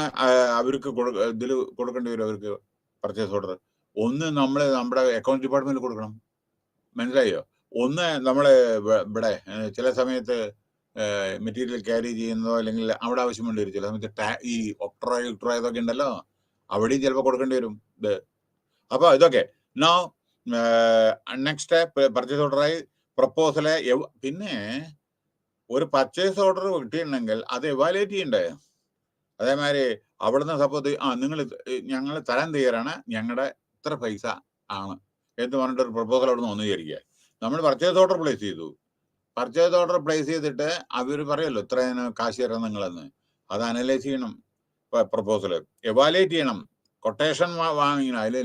അവർക്ക് ഇതിൽ കൊടുക്കേണ്ടി വരും, അവർക്ക് പർച്ചേസ് ഓർഡർ. ഒന്ന് നമ്മുടെ അക്കൗണ്ട് ഡിപ്പാർട്ട്മെന്റിൽ കൊടുക്കണം, മനസ്സിലായോ? ഒന്ന് നമ്മള് ഇവിടെ ചില സമയത്ത് മെറ്റീരിയൽ ക്യാരി ചെയ്യുന്നതോ അല്ലെങ്കിൽ അവിടെ ആവശ്യം വേണ്ടി വരും. ചില സമയത്ത് ഈ ഒക്ട്രോ ഇതൊക്കെ ഉണ്ടല്ലോ, അവിടെയും ചിലപ്പോൾ കൊടുക്കേണ്ടി വരും ഇത്. അപ്പൊ ഇതൊക്കെ നോ നെക്സ്റ്റ് പർച്ചേസ് ഓർഡറായി പ്രപ്പോസല്. പിന്നെ ഒരു പർച്ചേസ് ഓർഡർ കിട്ടിയിട്ടുണ്ടെങ്കിൽ അത് എവാലുവേറ്റ് ചെയ്യണ്ടേ. അതേമാതിരി അവിടുന്ന് സപ്പോസ് ഞങ്ങൾ തരാൻ തയ്യാറാണ്, ഞങ്ങളുടെ ഇത്ര പൈസ ആണ് എന്ന് പറഞ്ഞിട്ട് ഒരു പ്രപ്പോസൽ അവിടുന്ന് വന്നു വിചാരിക്കുക. നമ്മൾ പർച്ചേസ് ഓർഡർ പ്ലേസ് ചെയ്തു. പർച്ചേസ് ഓർഡർ പ്ലേസ് ചെയ്തിട്ട് അവർ പറയുമല്ലോ ഇത്ര കാശ് തരാം നിങ്ങളെന്ന്. അത് അനലൈസ് ചെയ്യണം, പ്രപ്പോസല് എവാലുവേറ്റ് ചെയ്യണം. കൊട്ടേഷൻ വാങ്ങിക്കണം, അതിൽ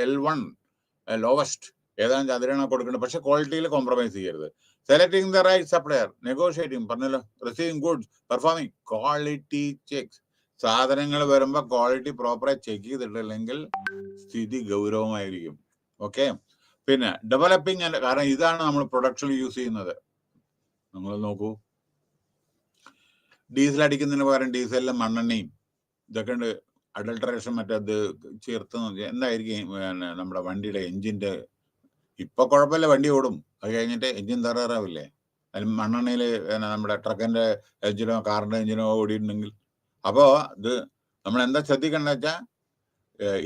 L1 ലോവസ്റ്റ് ഏതാണെന്ന് അതിനാണ് കൊടുക്കേണ്ടത്. പക്ഷെ ക്വാളിറ്റിയിൽ കോംപ്രമൈസ് ചെയ്യരുത്. Selecting the right supplier, negotiating പറഞ്ഞല്ലോ, receiving goods, performing quality checks. സാധനങ്ങൾ വരുമ്പോൾ ക്വാളിറ്റി പ്രോപ്പറായി ചെക്ക് ചെയ്തിട്ടില്ലെങ്കിൽ സ്ഥിതി ഗൗരവമായിരിക്കും. ഓക്കെ, പിന്നെ ഡെവലപ്പിംഗ്. കാരണം ഇതാണ് നമ്മൾ പ്രൊഡക്ഷനിൽ യൂസ് ചെയ്യുന്നത്. നിങ്ങൾ നോക്കൂ, ഡീസൽ അടിക്കുന്നതിന് പകരം ഡീസലിലെ മണ്ണെണ്ണയും ഇതൊക്കെ ഉണ്ട്, അഡൾട്ടറേഷൻ മറ്റേത് ചേർത്ത്. എന്തായിരിക്കും നമ്മുടെ വണ്ടിയുടെ എഞ്ചിന്റെ ഇപ്പൊ കുഴപ്പമില്ല, വണ്ടി ഓടും. അത് കഴിഞ്ഞിട്ട് എഞ്ചിൻ തകരാറാവില്ലേ? അതിൽ മണ്ണെണ്ണയിൽ നമ്മുടെ ട്രക്കിന്റെ എഞ്ചിനോ കാറിന്റെ എഞ്ചിനോ ഓടിയിട്ടുണ്ടെങ്കിൽ. അപ്പോ ഇത് നമ്മൾ എന്താ ശ്രദ്ധിക്കേണ്ടത് വെച്ചാൽ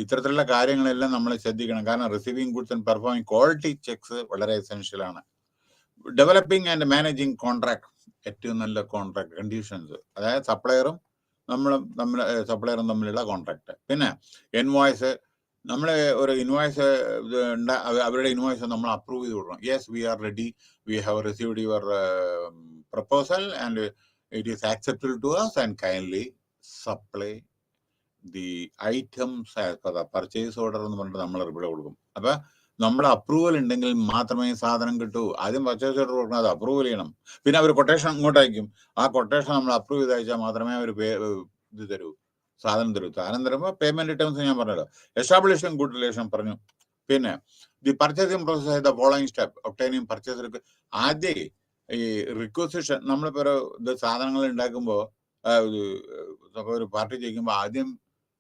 ഇത്തരത്തിലുള്ള കാര്യങ്ങളെല്ലാം നമ്മൾ ശ്രദ്ധിക്കണം. കാരണം receiving goods and performing quality checks വളരെ എസെൻഷ്യൽ ആണ്. ഡെവലപ്പിംഗ് ആൻഡ് മാനേജിങ് കോൺട്രാക്ട്, ഏറ്റവും നല്ല കോൺട്രാക്ട് കണ്ടീഷൻസ്, അതായത് സപ്ലയറും സപ്ലയറും തമ്മിലുള്ള കോൺട്രാക്ട്. പിന്നെ ഇൻവോയ്സ്, നമ്മൾ ഒരു ഇൻവോയ്സ് അവരുടെ ഇൻവോയ്സ് നമ്മൾ അപ്രൂവ് ചെയ്ത് കൊടുക്കണം. Yes, we are ready, we have received your proposal and it is acceptable to us and kindly supply the items as per the purchase order എന്ന് പറഞ്ഞിട്ട് നമ്മൾ റിപ്ലൈ കൊടുക്കും. അപ്പൊ നമ്മുടെ അപ്രൂവൽ ഉണ്ടെങ്കിൽ മാത്രമേ സാധനം കിട്ടൂ. ആദ്യം പർച്ചേസ് ഓർഡർ കൊടുക്കണം, അത് അപ്രൂവൽ ചെയ്യണം. പിന്നെ അവർ കൊട്ടേഷൻ ഇങ്ങോട്ട് അയക്കും. ആ കൊട്ടേഷൻ നമ്മൾ അപ്രൂവ് ചെയ്ത് അയച്ചാൽ മാത്രമേ അവർ ഇത് തരൂ, സാധനം തരൂ. സാധനം തരുമ്പോൾ പേയ്മെന്റ് ടേംസ് ഞാൻ പറഞ്ഞല്ലോ. എസ്റ്റാബ്ലിഷിംഗ് ഗുഡ് റിലേഷൻ പറഞ്ഞു. പിന്നെ the purchasing process the following step obtaining purchase. ആദ്യം ഈ റിക്വസിഷൻ, നമ്മളിപ്പോ ഇത് സാധനങ്ങൾ ഉണ്ടാക്കുമ്പോൾ ഒരു പാർട്ടി ചെയ്യുമ്പോൾ ആദ്യം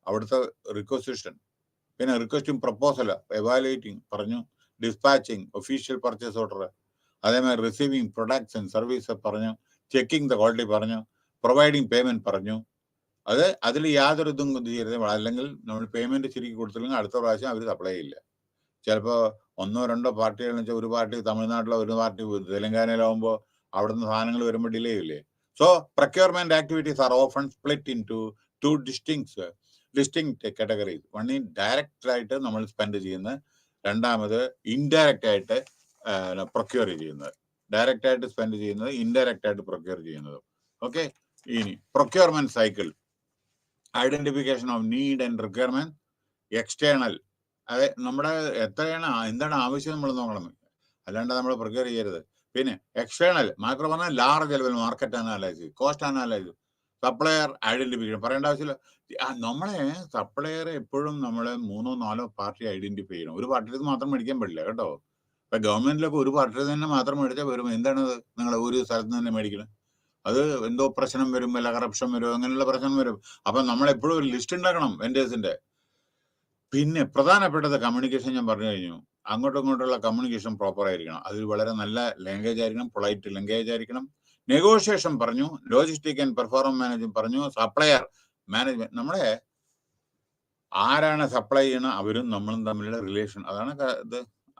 അവിടുത്തെ റിക്വസിഷൻ, പിന്നെ റിക്വസ്റ്റിംഗ് പ്രപ്പോസൽ, എവാലുവേറ്റിംഗ് പറഞ്ഞു, ഡിസ്പാച്ചിങ് ഒഫീഷ്യൽ പർച്ചേസ് ഓർഡർ, അതേമാതിരി റിസീവിംഗ് പ്രൊഡക്ട്സ് ആൻഡ് സർവീസ് പറഞ്ഞു, ചെക്കിംഗ് ദ ക്വാളിറ്റി പറഞ്ഞു, പ്രൊവൈഡിങ് പേയ്മെന്റ് പറഞ്ഞു. അതിൽ യാതൊരു ഇതും ചെയ്യരുത്. അല്ലെങ്കിൽ നമ്മൾ പേയ്മെന്റ് ശരിക്കും കൊടുത്തില്ലെങ്കിൽ അടുത്ത പ്രാവശ്യം അവർ സപ്ലൈ ചെയ്യില്ല. ചിലപ്പോൾ 1-2 പാർട്ടികൾ വെച്ചാൽ ഒരു പാർട്ടി തമിഴ്നാട്ടിലോ ഒരു പാർട്ടി തെലങ്കാനയിലാവുമ്പോൾ അവിടുന്ന് സാധനങ്ങൾ വരുമ്പോൾ ഡിലേ ഇല്ലേ. So procurement activities are often split in two distinct categories. One ഈ ഡയറക്റ്റ് ആയിട്ട് നമ്മൾ സ്പെൻഡ് ചെയ്യുന്നത്, രണ്ടാമത് ഇൻഡയറക്റ്റ് ആയിട്ട് പ്രൊക്യൂർ ചെയ്യുന്നത്. ഡയറക്റ്റ് ആയിട്ട് സ്പെൻഡ് ചെയ്യുന്നത്, ഇൻഡയറക്റ്റ് ആയിട്ട് പ്രൊക്യൂർ ചെയ്യുന്നത്. ഓക്കെ, ഇനി procurement cycle, identification of need and requirement, external, അതെ നമ്മുടെ എന്താണ് ആവശ്യം നമ്മൾ നോക്കണം, അല്ലാണ്ട് നമ്മൾ പ്രൊക്യൂർ ചെയ്യരുത്. പിന്നെ എക്സ്റ്റേണൽ മാക്രോ പറഞ്ഞാൽ large level market analysis, cost analysis, supplier identification. പറയേണ്ട ആവശ്യമില്ല. നമ്മളെ സപ്ലയർ എപ്പോഴും നമ്മൾ 3-4 പാർട്ടി ഐഡന്റിഫൈ ചെയ്യണം. ഒരു പാർട്ടിയിൽ മാത്രം മേടിക്കാൻ പാടില്ല കേട്ടോ. ഇപ്പൊ ഗവൺമെന്റിലൊക്കെ ഒരു പാർട്ടിയിൽ തന്നെ മാത്രം മേടിച്ചാൽ വരും. എന്താണത്, നിങ്ങൾ ഒരു സ്ഥലത്ത് തന്നെ മേടിക്കണം? അത് എന്തോ പ്രശ്നം വരും, അല്ല കറപ്ഷൻ വരും, അങ്ങനെയുള്ള പ്രശ്നം വരും. അപ്പൊ നമ്മൾ എപ്പോഴും ഒരു ലിസ്റ്റ് ഉണ്ടാക്കണം വെൻഡേഴ്സിന്റെ. പിന്നെ പ്രധാനപ്പെട്ടത് കമ്മ്യൂണിക്കേഷൻ ഞാൻ പറഞ്ഞു കഴിഞ്ഞു. അങ്ങോട്ടും ഇങ്ങോട്ടുള്ള കമ്മ്യൂണിക്കേഷൻ പ്രോപ്പർ ആയിരിക്കണം. അതിൽ വളരെ നല്ല ലാംഗ്വേജ് ആയിരിക്കണം, പൊളൈറ്റ് ലാംഗ്വേജ് ആയിരിക്കണം. നെഗോഷിയേഷൻ പറഞ്ഞു, ലോജിസ്റ്റിക് ആൻഡ് പെർഫോമൻസ് മാനേജ്മെന്റ് പറഞ്ഞു, സപ്ലയർ മാനേജ്മെന്റ്. നമ്മളെ ആരാണ് സപ്ലൈ ചെയ്യണം, അവരും നമ്മളും തമ്മിലുള്ള റിലേഷൻ, അതാണ് ഇത്.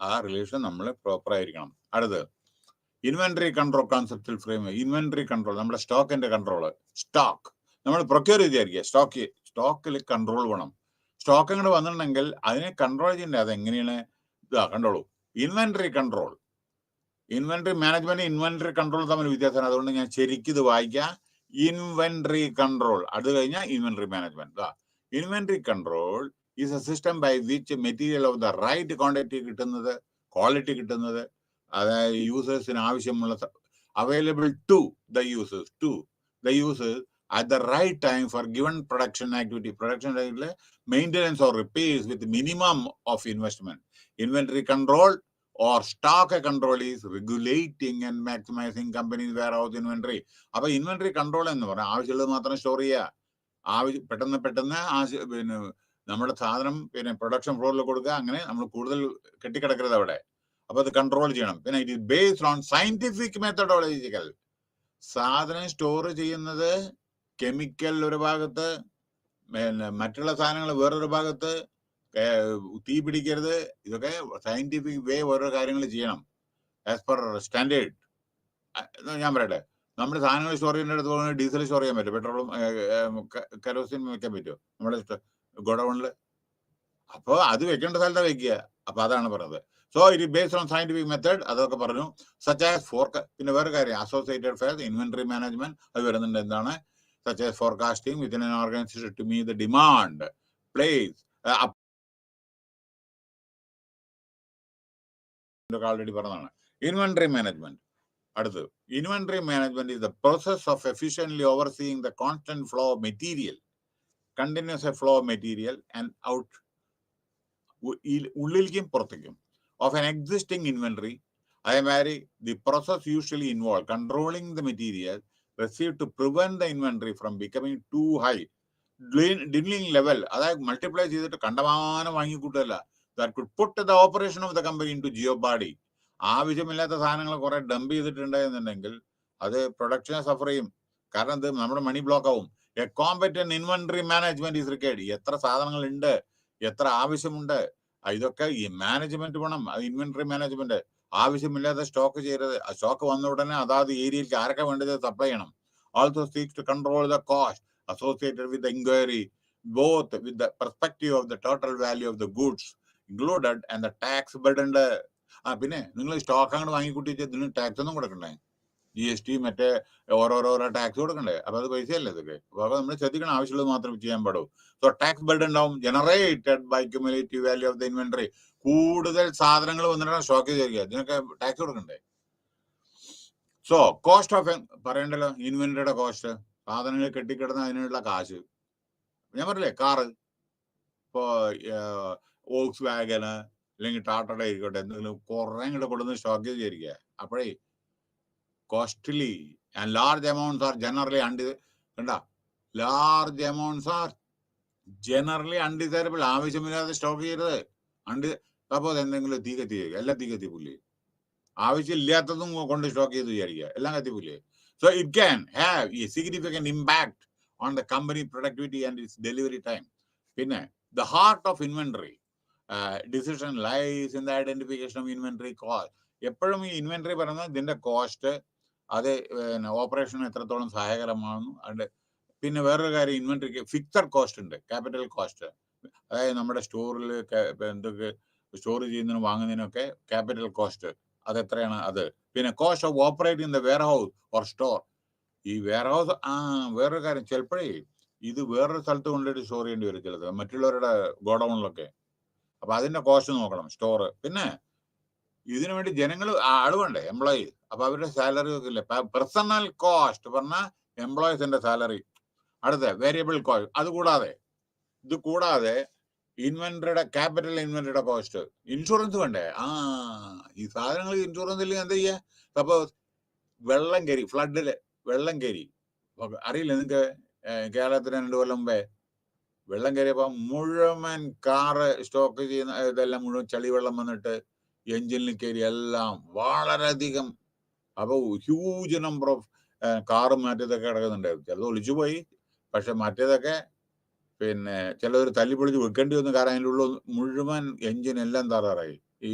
ആ റിലേഷൻ നമ്മൾ പ്രോപ്പർ ആയിരിക്കണം. അടുത്ത് inventory control conceptual frame. Inventory control, നമ്മുടെ സ്റ്റോക്കിന്റെ കൺട്രോൾ. സ്റ്റോക്ക് നമ്മൾ പ്രൊക്യൂർ ചെയ്തിരിക്കുക, സ്റ്റോക്കിൽ കൺട്രോൾ വേണം. സ്റ്റോക്ക് ഇങ്ങോട്ട് വന്നിട്ടുണ്ടെങ്കിൽ അതിനെ കൺട്രോൾ ചെയ്യേണ്ടത് അതെങ്ങനെയാണ്, കണ്ടോളൂ. Inventory control, inventory management, inventory control തമ്മിൽ വ്യത്യാസമാണ്. അതുകൊണ്ട് ഞാൻ ശരിക്കും ഇത് വായിക്കാം. ഇൻവെന്ററി കൺട്രോൾ, അത് കഴിഞ്ഞാൽ inventory management. Inventory control is a system by which material of the right quality കിട്ടുന്നത്, അതായത് യൂസേഴ്സിന് ആവശ്യമുള്ള available to the users at the right time for given production activity. Production activity maintenance or repairs with minimum of investment. Inventory control or stock control is regulating and maximizing companies warehouse inventory. അപ്പൊ inventory control എന്ന് പറഞ്ഞാൽ ആവശ്യമുള്ളത് മാത്രം store ചെയ്യുക, പെട്ടെന്ന് പിന്നെ നമ്മുടെ സാധനം പിന്നെ പ്രൊഡക്ഷൻ ഫ്ലോറിൽ കൊടുക്കുക, അങ്ങനെ നമ്മൾ കൂടുതൽ കെട്ടിക്കിടക്കരുത് അവിടെ. അപ്പൊ അത് കൺട്രോൾ ചെയ്യണം. പിന്നെ it is based on scientific methodological. സാധനം സ്റ്റോർ ചെയ്യുന്നത് കെമിക്കൽ ഒരു ഭാഗത്ത്, പിന്നെ മറ്റുള്ള സാധനങ്ങൾ വേറൊരു ഭാഗത്ത്, തീ പിടിക്കരുത്. ഇതൊക്കെ സയന്റിഫിക് വേ ഓരോ കാര്യങ്ങൾ ചെയ്യണം ആസ് പെർ സ്റ്റാൻഡേർഡ്. ഞാൻ പറയട്ടെ, നമ്മുടെ സാധനങ്ങൾ സ്റ്റോർ ചെയ്യുന്നിടത്ത് ഡീസൽ സ്റ്റോർ ചെയ്യാൻ പറ്റും, പെട്രോളും കെറോസിനും വെക്കാൻ പറ്റുമോ നമ്മുടെ ഗോഡൌണിൽ? അപ്പോൾ അത് വെക്കേണ്ട സ്ഥലത്താണ് വെക്കുക. അപ്പൊ അതാണ് പറഞ്ഞത്. So it based on scientific method, അതൊക്കെ പറഞ്ഞു. സച്ച് ആസ് പിന്നെ വേറെ കാര്യം അസോസിയേറ്റഡ് ഫെയർസ്, ഇൻവെന്ററി മാനേജ്മെന്റ്, അത് വരുന്നുണ്ട്. എന്താണ് such as forecasting within an organization to meet the demand, place already പറഞ്ഞതാണ്. Inventory management. അടുത്ത് inventory management is the process of efficiently overseeing the constant flow of material, continuous flow of material and out, ഉള്ളിലേക്കും പുറത്തേക്കും, of an existing inventory. അതേമാതിരി the process usually involve controlling the material received to prevent the inventory from becoming too high. Dwindling level, അതായത് multiply ചെയ്തിട്ട് കണ്ടമാനം വാങ്ങിക്കൂട്ടല്ല, that could put the operation of the company into jeopardy. ആവശ്യമില്ലാത്ത സാധനങ്ങൾ കുറെ dump ചെയ്തിട്ടുണ്ടെന്നുണ്ടെങ്കിൽ അത് production Zafar ചെയ്യും. കാരണം ഇത് നമ്മുടെ മണി ബ്ലോക്ക് ആവും. A competent inventory management is required. എത്ര സാധനങ്ങൾ ഉണ്ട്, എത്ര ആവശ്യമുണ്ട്, ഇതൊക്കെ ഈ മാനേജ്മെന്റ് വേണം. Inventory management. ആവശ്യമില്ലാതെ സ്റ്റോക്ക് ചെയ്യരുത്. സ്റ്റോക്ക് വന്ന ഉടനെ അതാത് ഏരിയയിലേക്ക് ആരൊക്കെ വേണ്ടത് സപ്ലൈ ചെയ്യണം. Also seeks to control the cost associated with the inquiry, both with the perspective of the total value of the goods included and the tax burden. പിന്നെ നിങ്ങൾ സ്റ്റോക്ക് അങ്ങോട്ട് വാങ്ങിക്കൂട്ടിച്ച് ഇതിന് ടാക്സ് ഒന്നും കൊടുക്കണ്ടേ? GST മറ്റേ ഓരോരോ ടാക്സ് കൊടുക്കണ്ടേ? അപ്പൊ അത് പൈസയല്ലേ ഇതൊക്കെ? അപ്പൊ നമ്മൾ ശ്രദ്ധിക്കണം, ആവശ്യമുള്ളത് മാത്രം ചെയ്യാൻ പാടും. സോ ടാക്സ് ബർഡൻ ഉണ്ടാവും generated by cumulative value of the inventory. കൂടുതൽ സാധനങ്ങൾ വന്നിട്ടാണ് സ്റ്റോക്ക് ചെയ്തിരിക്കുക, ഇതിനൊക്കെ ടാക്സ് കൊടുക്കണ്ടേ? സോ കോസ്റ്റ് ഓഫ് പറയണ്ടല്ലോ, ഇൻവെന്ററിയുടെ കോസ്റ്റ്, സാധനങ്ങൾ കെട്ടിക്കിടന്ന അതിനുള്ള കാശ്. ഞാൻ പറഞ്ഞില്ലേ, കാറ് ഇപ്പോ വോക്സ് വാഗന് അല്ലെങ്കിൽ ടാറ്റയുടെ ആയിക്കോട്ടെ, എന്തെങ്കിലും കുറെ കൂടെ കൊടുന്ന് സ്റ്റോക്ക് ചെയ്തിരിക്കുക. അപ്പോഴേ costly and large amounts are generally large amounts are generally undesirable. ആവശ്യമില്ലാതെ സ്റ്റോക്ക് ചെയ്യരുത്. സപ്പോസ് എന്തെങ്കിലും തീ കത്തിയേക്കുക, എല്ലാം തീ കത്തിപ്പുല്ലേ. ആവശ്യമില്ലാത്തതും കൊണ്ട് സ്റ്റോക്ക് ചെയ്ത് വിചാരിക്കുക, എല്ലാം കത്തിപ്പുല്ലേ. So it can have a significant impact on the company productivity and its delivery time. പിന്നെ the heart of inventory decision lies in the identification of inventory cost. എപ്പോഴും ഈ ഇൻവെന്ററി പറയുന്നത് ഇതിന്റെ കോസ്റ്റ്, അത് ഓപ്പറേഷൻ എത്രത്തോളം സഹായകരമാകുന്നു. അതുകൊണ്ട് പിന്നെ വേറൊരു കാര്യം, ഇൻവെന്ററിക്ക് ഫിക്സഡ് കോസ്റ്റ് ഉണ്ട്, ക്യാപിറ്റൽ കോസ്റ്റ്. അതായത് നമ്മുടെ സ്റ്റോറിൽ എന്തൊക്കെ സ്റ്റോർ ചെയ്യുന്നതിനും വാങ്ങുന്നതിനൊക്കെ ക്യാപിറ്റൽ കോസ്റ്റ്, അത് എത്രയാണ് അത്. പിന്നെ cost of operating the warehouse or store. ഈ വെയർ ഹൗസ് വേറൊരു കാര്യം, ചിലപ്പോഴേ ഇത് വേറൊരു സ്ഥലത്ത് കൊണ്ടുപോയിട്ട് സ്റ്റോർ ചെയ്യേണ്ടി വരും ചിലത്, മറ്റുള്ളവരുടെ ഗോഡൌണിലൊക്കെ. അപ്പൊ അതിന്റെ കോസ്റ്റ് നോക്കണം, സ്റ്റോർ. പിന്നെ ഇതിനു വേണ്ടി ജനങ്ങൾ ആള് വേണ്ടേ, എംപ്ലോയി. അപ്പൊ അവരുടെ സാലറി ഒക്കെ ഇല്ലേ. പേഴ്സണൽ കോസ്റ്റ് പറഞ്ഞാൽ എംപ്ലോയീസിന്റെ സാലറി. അടുത്ത വേരിയബിൾ കോസ്റ്റ്. ഇത് കൂടാതെ ഇൻവെന്ററിയുടെ ക്യാപിറ്റൽ ഇൻവെന്ററിയുടെ കോസ്റ്റ്. ഇൻഷുറൻസ് വേണ്ടേ? ഈ സാധനങ്ങൾ ഇൻഷുറൻസ് ഇല്ലെങ്കിൽ എന്താ ചെയ്യാ? സപ്പോസ് വെള്ളം കയറി, ഫ്ലഡില് വെള്ളം കയറി, അറിയില്ല നിങ്ങൾക്ക്, കേരളത്തിന് 2 കൊല്ലം മുമ്പേ വെള്ളം കയറിയപ്പോ മുഴുവൻ കാറ് സ്റ്റോക്ക് ചെയ്യുന്ന ഇതെല്ലാം മുഴുവൻ ചളിവെള്ളം വന്നിട്ട് എഞ്ചിനിൽ കയറി, എല്ലാം വളരെയധികം. അപ്പൊ ഹ്യൂജ് നമ്പർ ഓഫ് കാറും മറ്റേതൊക്കെ കിടക്കുന്നുണ്ടായിരുന്നു. ചിലത് ഒളിച്ചുപോയി, പക്ഷെ മറ്റേതൊക്കെ പിന്നെ ചിലവർ തല്ലി പൊളിച്ച് വെക്കേണ്ടി വന്നു. കാരണം അതിൻ്റെ ഉള്ളിൽ മുഴുവൻ എഞ്ചിൻ എല്ലാം തകരാറായി. ഈ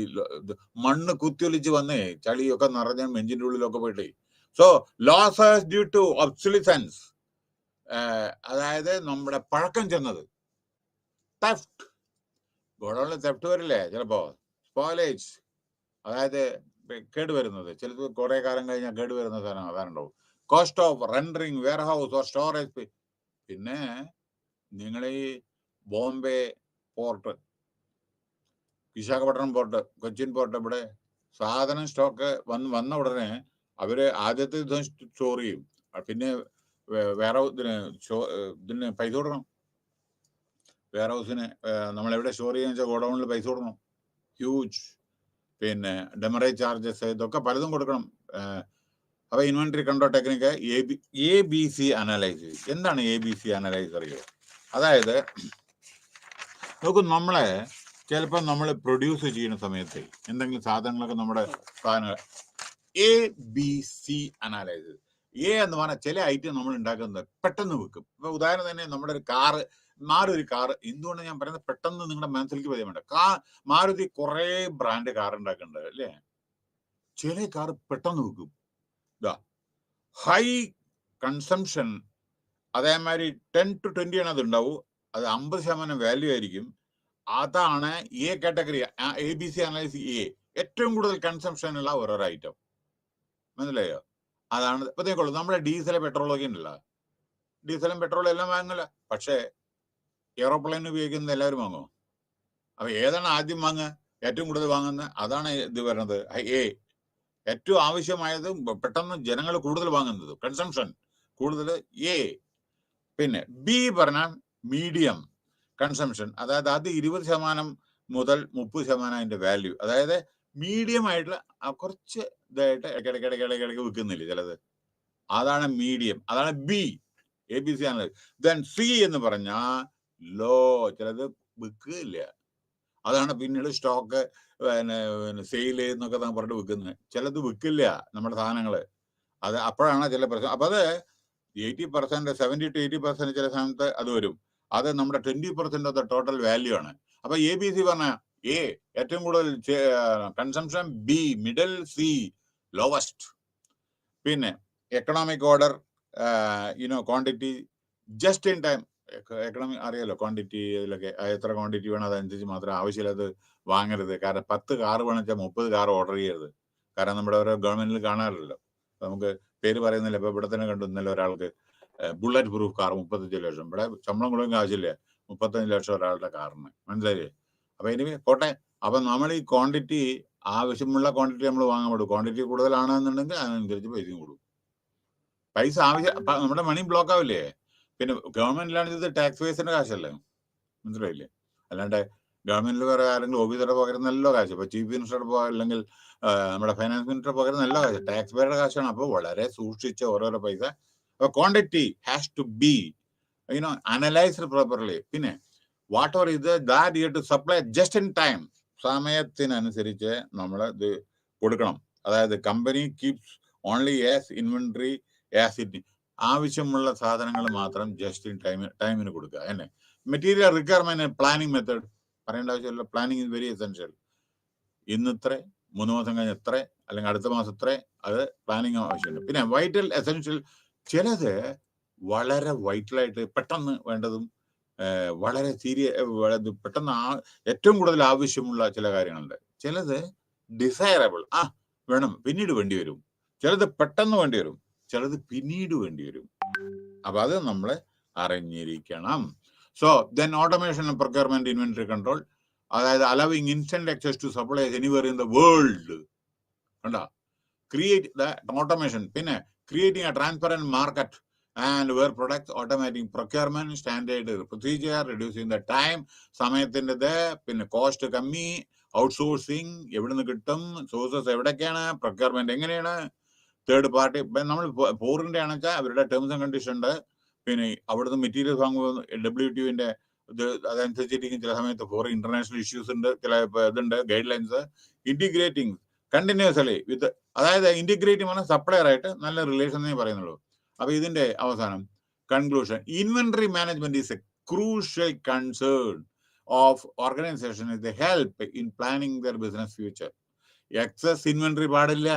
മണ്ണ് കുത്തിയൊലിച്ച് വന്നേ, ചളിയൊക്കെ നിറഞ്ഞ എഞ്ചിൻ്റെ ഉള്ളിലൊക്കെ പോയിട്ട്. സോ ലോസസ് ഡ്യൂ ടു ഒബ്സൊലിസൻസ്, അതായത് നമ്മുടെ പഴക്കം ചെന്നത്. തെഫ്റ്റ്, ഗോഡൌണിൽ തെഫ്റ്റ് വരില്ലേ ചിലപ്പോ. സ്പോയിലേജ്, അതായത് കേടുവരുന്നത്, ചിലത് കുറെ കാലം കഴിഞ്ഞാൽ കേടുവരുന്ന സാധനം അതാണുണ്ടാവും. Cost of rendering warehouse or storage. പിന്നെ നിങ്ങൾ ഈ Bombay port, Visakhapatnam port, Cochin port, ഇവിടെ സാധനം സ്റ്റോക്ക് വന്ന ഉടനെ അവര് ആദ്യത്തെ ദിവസം സ്റ്റോർ ചെയ്യും. പിന്നെ വേറെ ഇതിന് പൈസ കൊടുക്കണം. വെയർ ഹൗസിന് നമ്മളെവിടെ സ്റ്റോർ ചെയ്യാന്ന് വെച്ചാൽ ഗോഡൌണിൽ പൈസ കൊടുക്കണം, ഹ്യൂജ്. പിന്നെ ഡെമറേജ് ചാർജസ്, ഇതൊക്കെ പലതും കൊടുക്കണം. അപ്പൊ inventory control technique ABC analysis. എന്താണ് ABC അനലൈസ് അറിയോ? അതായത് നോക്കൂ, നമ്മളെ ചിലപ്പോൾ നമ്മൾ പ്രൊഡ്യൂസ് ചെയ്യുന്ന സമയത്ത് എന്തെങ്കിലും സാധനങ്ങളൊക്കെ നമ്മുടെ സാധനങ്ങൾ ABC അനലൈസിസ്. എന്ന് പറഞ്ഞാൽ ചില ഐറ്റം നമ്മൾ ഉണ്ടാക്കുന്നത് പെട്ടെന്ന് വെക്കും. ഇപ്പൊ ഉദാഹരണം തന്നെ, നമ്മുടെ ഒരു കാറ്, മാരുതി കാറ്. എന്തുകൊണ്ട് ഞാൻ പറയുന്നത്, പെട്ടെന്ന് നിങ്ങളുടെ മനസ്സിലേക്ക് പറയാൻ വേണ്ട. മാരുതി കുറെ ബ്രാൻഡ് കാർ ഉണ്ടാക്കുന്നുണ്ട് അല്ലേ. ചില കാർ പെട്ടെന്ന് വെക്കും. ഹൈ കൺസംഷൻ, അതേമാതിരി 10 to 20 ആണ് അത് ഉണ്ടാവും. അത് 50% വാല്യൂ ആയിരിക്കും. അതാണ് A category. ABC analyse A. ഏറ്റവും കൂടുതൽ കൺസംഷൻ ഉള്ള ഓരോരോ ഐറ്റം, മനസ്സിലായോ? അതാണ്. ഇപ്പൊ നോക്കുള്ളൂ, നമ്മുടെ ഡീസൽ പെട്രോളൊക്കെ ഉണ്ടല്ലോ, ഡീസലും പെട്രോളും എല്ലാം വാങ്ങില്ല. പക്ഷേ എയറോപ്ലെയിൻ ഉപയോഗിക്കുന്നത് എല്ലാവരും വാങ്ങുമോ? അപ്പൊ ഏതാണ് ആദ്യം വാങ്ങുക, ഏറ്റവും കൂടുതൽ വാങ്ങുന്നത്? അതാണ് ഇത് വരുന്നത് A. ഏറ്റവും ആവശ്യമായത്, പെട്ടെന്ന് ജനങ്ങൾ കൂടുതൽ വാങ്ങുന്നത്, കൺസംഷൻ കൂടുതൽ A. പിന്നെ B പറഞ്ഞാൽ മീഡിയം കൺസംഷൻ, അതായത് അത് 20% മുതൽ 30% അതിന്റെ വാല്യൂ. അതായത് മീഡിയം ആയിട്ടുള്ള കുറച്ച് ഇതായിട്ട് ഇടയ്ക്കിടയ്ക്ക് വിൽക്കുന്നില്ല ചിലത്, അതാണ് മീഡിയം, അതാണ് B. ABC ആണ്. ദെൻ C എന്ന് പറഞ്ഞാൽ ലോ, ചിലത് വിൽക്കില്ല. അതാണ് പിന്നീട് സ്റ്റോക്ക് പിന്നെ സെയിൽ എന്നൊക്കെ പറഞ്ഞിട്ട് വിൽക്കുന്നത്. ചിലത് വിൽക്കില്ല നമ്മുടെ സാധനങ്ങള്. അത് അപ്പോഴാണ് ചില പ്രശ്നം. അപ്പൊ അത് 80%, 70 to 80% ചില സമയത്ത് അത് വരും. അത് നമ്മുടെ 20% ഓഫ് ദ ടോട്ടൽ വാല്യൂ ആണ്. അപ്പൊ ABC പറഞ്ഞ എ ഏറ്റവും കൂടുതൽ consumption, B middle, C lowest. പിന്നെ economic order, quantity, just in time. Economy അറിയാലോ, ക്വാണ്ടിറ്റി ഇതിലൊക്കെ എത്ര ക്വാണ്ടിറ്റി വേണം അതനുസരിച്ച് മാത്രം, ആവശ്യമില്ലാതെ വാങ്ങരുത്. കാരണം 10 കാറ് വേണമെച്ചാൽ 30 കാർ ഓർഡർ ചെയ്യരുത്. കാരണം നമ്മുടെ ഓരോ ഗവൺമെന്റിൽ കാണാറില്ലല്ലോ. നമുക്ക് പേര് പറയുന്നില്ല. ഇപ്പൊ ഇവിടെ തന്നെ കണ്ടു ഇന്നലെ ഒരാൾക്ക് ബുള്ളറ്റ് പ്രൂഫ് കാർ 35 ലക്ഷം. ഇവിടെ ശമ്പളം കൊടുക്കാൻ ആവശ്യമില്ല, 35 ലക്ഷം ഒരാളുടെ കാറിന്. മനസ്സിലായില്ലേ? അപ്പൊ ഇനി പോട്ടെ. അപ്പൊ നമ്മൾ ഈ ക്വാണ്ടിറ്റി, ആവശ്യമുള്ള ക്വാണ്ടിറ്റി നമ്മൾ വാങ്ങാൻ പറ്റും. ക്വാണ്ടിറ്റി കൂടുതലാണെന്നുണ്ടെങ്കിൽ അതിനനുസരിച്ച് പൈസയും കൂടും. പൈസ ആവശ്യം, നമ്മുടെ മണി ബ്ലോക്ക് ആവില്ലേ? പിന്നെ ഗവൺമെന്റിലാണ് ഇത് ടാക്സ് ബേസിന്റെ കാശല്ലേ, മനസ്സിലായില്ലേ? അല്ലാണ്ട് ഗവൺമെന്റിൽ വേറെ ആരെങ്കിലും ഓഫീസറുടെ പകരം നല്ല കാശ്. ഇപ്പൊ ചീഫ് മിനിസ്റ്ററുടെ അല്ലെങ്കിൽ നമ്മുടെ ഫൈനാൻസ് മിനിസ്റ്ററുടെ പകരം നല്ല കാശ്, ടാക്സ് പേയുടെ കാശാണ്. അപ്പോൾ വളരെ സൂക്ഷിച്ച് ഓരോരോ പൈസ. അപ്പൊ quantity has to be analysed properly. പിന്നെ വാട്ട് എവർ ഇത് that you to supply just in time, സമയത്തിനനുസരിച്ച് നമ്മൾ ഇത് കൊടുക്കണം. അതായത് company keeps only as inventory as it, ആവശ്യമുള്ള സാധനങ്ങൾ മാത്രം ജസ്റ്റ് ഇൻ ടൈമിന് കൊടുക്കുക. എന്നെ മെറ്റീരിയൽ റിക്വയർമെന്റ് പ്ലാനിങ് മെത്തേഡ് പറയേണ്ട ആവശ്യമില്ല. Planning is very essential. ഇന്ന് ഇത്ര, 3 മാസം കഴിഞ്ഞ് എത്ര, അല്ലെങ്കിൽ അടുത്ത മാസം എത്ര, അത് പ്ലാനിങ് ആവശ്യമുണ്ട്. പിന്നെ വൈറ്റൽ എസെൻഷ്യൽ, ചിലത് വളരെ വൈറ്റലായിട്ട് പെട്ടെന്ന് വേണ്ടതും വളരെ പെട്ടെന്ന് ഏറ്റവും കൂടുതൽ ആവശ്യമുള്ള ചില കാര്യങ്ങളുണ്ട്. ചിലത് ഡിസൈറബിൾ, വേണം, പിന്നീട് വേണ്ടി വരും. ചിലത് പെട്ടെന്ന് വേണ്ടി വരും, ചിലത് പിന്നീട് വേണ്ടി വരും. അപ്പൊ അത് നമ്മൾ അറിഞ്ഞിരിക്കണം. So then automation, procurement, inventory control, അതായത് allowing instant access to supplies anywhere in the world. കണ്ടോ? Create the automation. പിന്നെ creating a transparent market and where products, automatic procurement, standard procedure, reducing the time, സമയത്തിൻ്റെത്. പിന്നെ cost കമ്മി, outsourcing എവിടുന്ന് കിട്ടും, sources എവിടൊക്കെയാണ്, procurement എങ്ങനെയാണ്, തേർഡ് പാർട്ടി. നമ്മൾ പോറിന്റെ ആണെച്ചാൽ അവരുടെ ടേംസ് ആൻഡ് കണ്ടീഷൻ ഉണ്ട്. പിന്നെ അവിടുന്ന് മെറ്റീരിയൽസ് വാങ്ങുമ്പോൾ WTOന്റെ ഇത് അതനുസരിച്ചിരിക്കും. ചില സമയത്ത് ഫോറിൻ ഇന്റർനാഷണൽ ഇഷ്യൂസ് ഉണ്ട്, ചില ഇതുണ്ട്, ഗൈഡ് ലൈൻസ്. ഇന്റിഗ്രേറ്റിംഗ് കണ്ടിന്യൂസ്ലി വിത്ത്, അതായത് ഇന്റിഗ്രേറ്റിംഗ് പറഞ്ഞാൽ സപ്ലയർ ആയിട്ട് നല്ല റിലേഷൻ എന്നേ പറയുന്നുള്ളൂ. അപ്പൊ ഇതിന്റെ അവസാനം conclusion, inventory management is a crucial concern of organization. ഇത് help in planning their business future. Excess inventory പാടില്ല.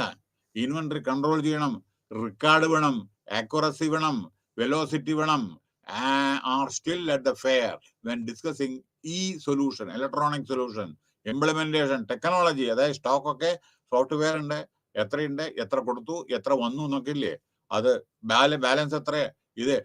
ഇൻവെന്ററി കൺട്രോൾ ചെയ്യണം, റിക്കാർഡ് വേണം, ആക്യുറസി വേണം, വെലോസിറ്റി വേണം. Are still at the fair when discussing solution, electronic solution, implementation, technology. അതായത് stock ഒക്കെ software ഉണ്ട്, എത്രയുണ്ട്, എത്ര കൊടുത്തു, എത്ര വന്നു എന്നൊക്കെ ഇല്ലേ, അത് ബാലൻസ് എത്ര, ഇത്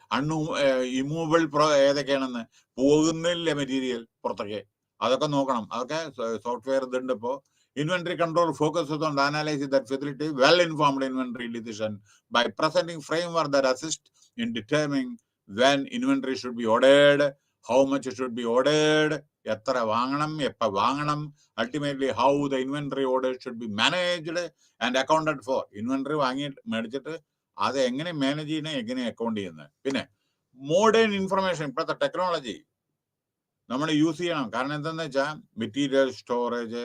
ഇമൂവബിൾ ഏതൊക്കെയാണെന്ന്, പോകുന്നില്ല മെറ്റീരിയൽ പുറത്തൊക്കെ, അതൊക്കെ നോക്കണം. അതൊക്കെ സോഫ്റ്റ്വെയർ ഇതുണ്ട്. ഇപ്പോ inventory control focuses on the analysis that facility well-informed inventory decision by presenting framework that assist in determining when inventory should be ordered, how much should be ordered, എത്ര വാങ്ങണം, എപ്പ വാങ്ങണം, ultimately how the inventory order should be managed and accounted for. Inventory മേടിച്ചിട്ട് അത് എങ്ങനെ manage ചെയ്യണം, എങ്ങനെ account ചെയ്യുന്നത്. പിന്നെ മോഡേൺ ഇൻഫർമേഷൻ, ഇപ്പോഴത്തെ ടെക്നോളജി നമ്മൾ യൂസ് ചെയ്യണം. കാരണം എന്താണെന്ന് വെച്ചാൽ മെറ്റീരിയൽ സ്റ്റോറേജ്,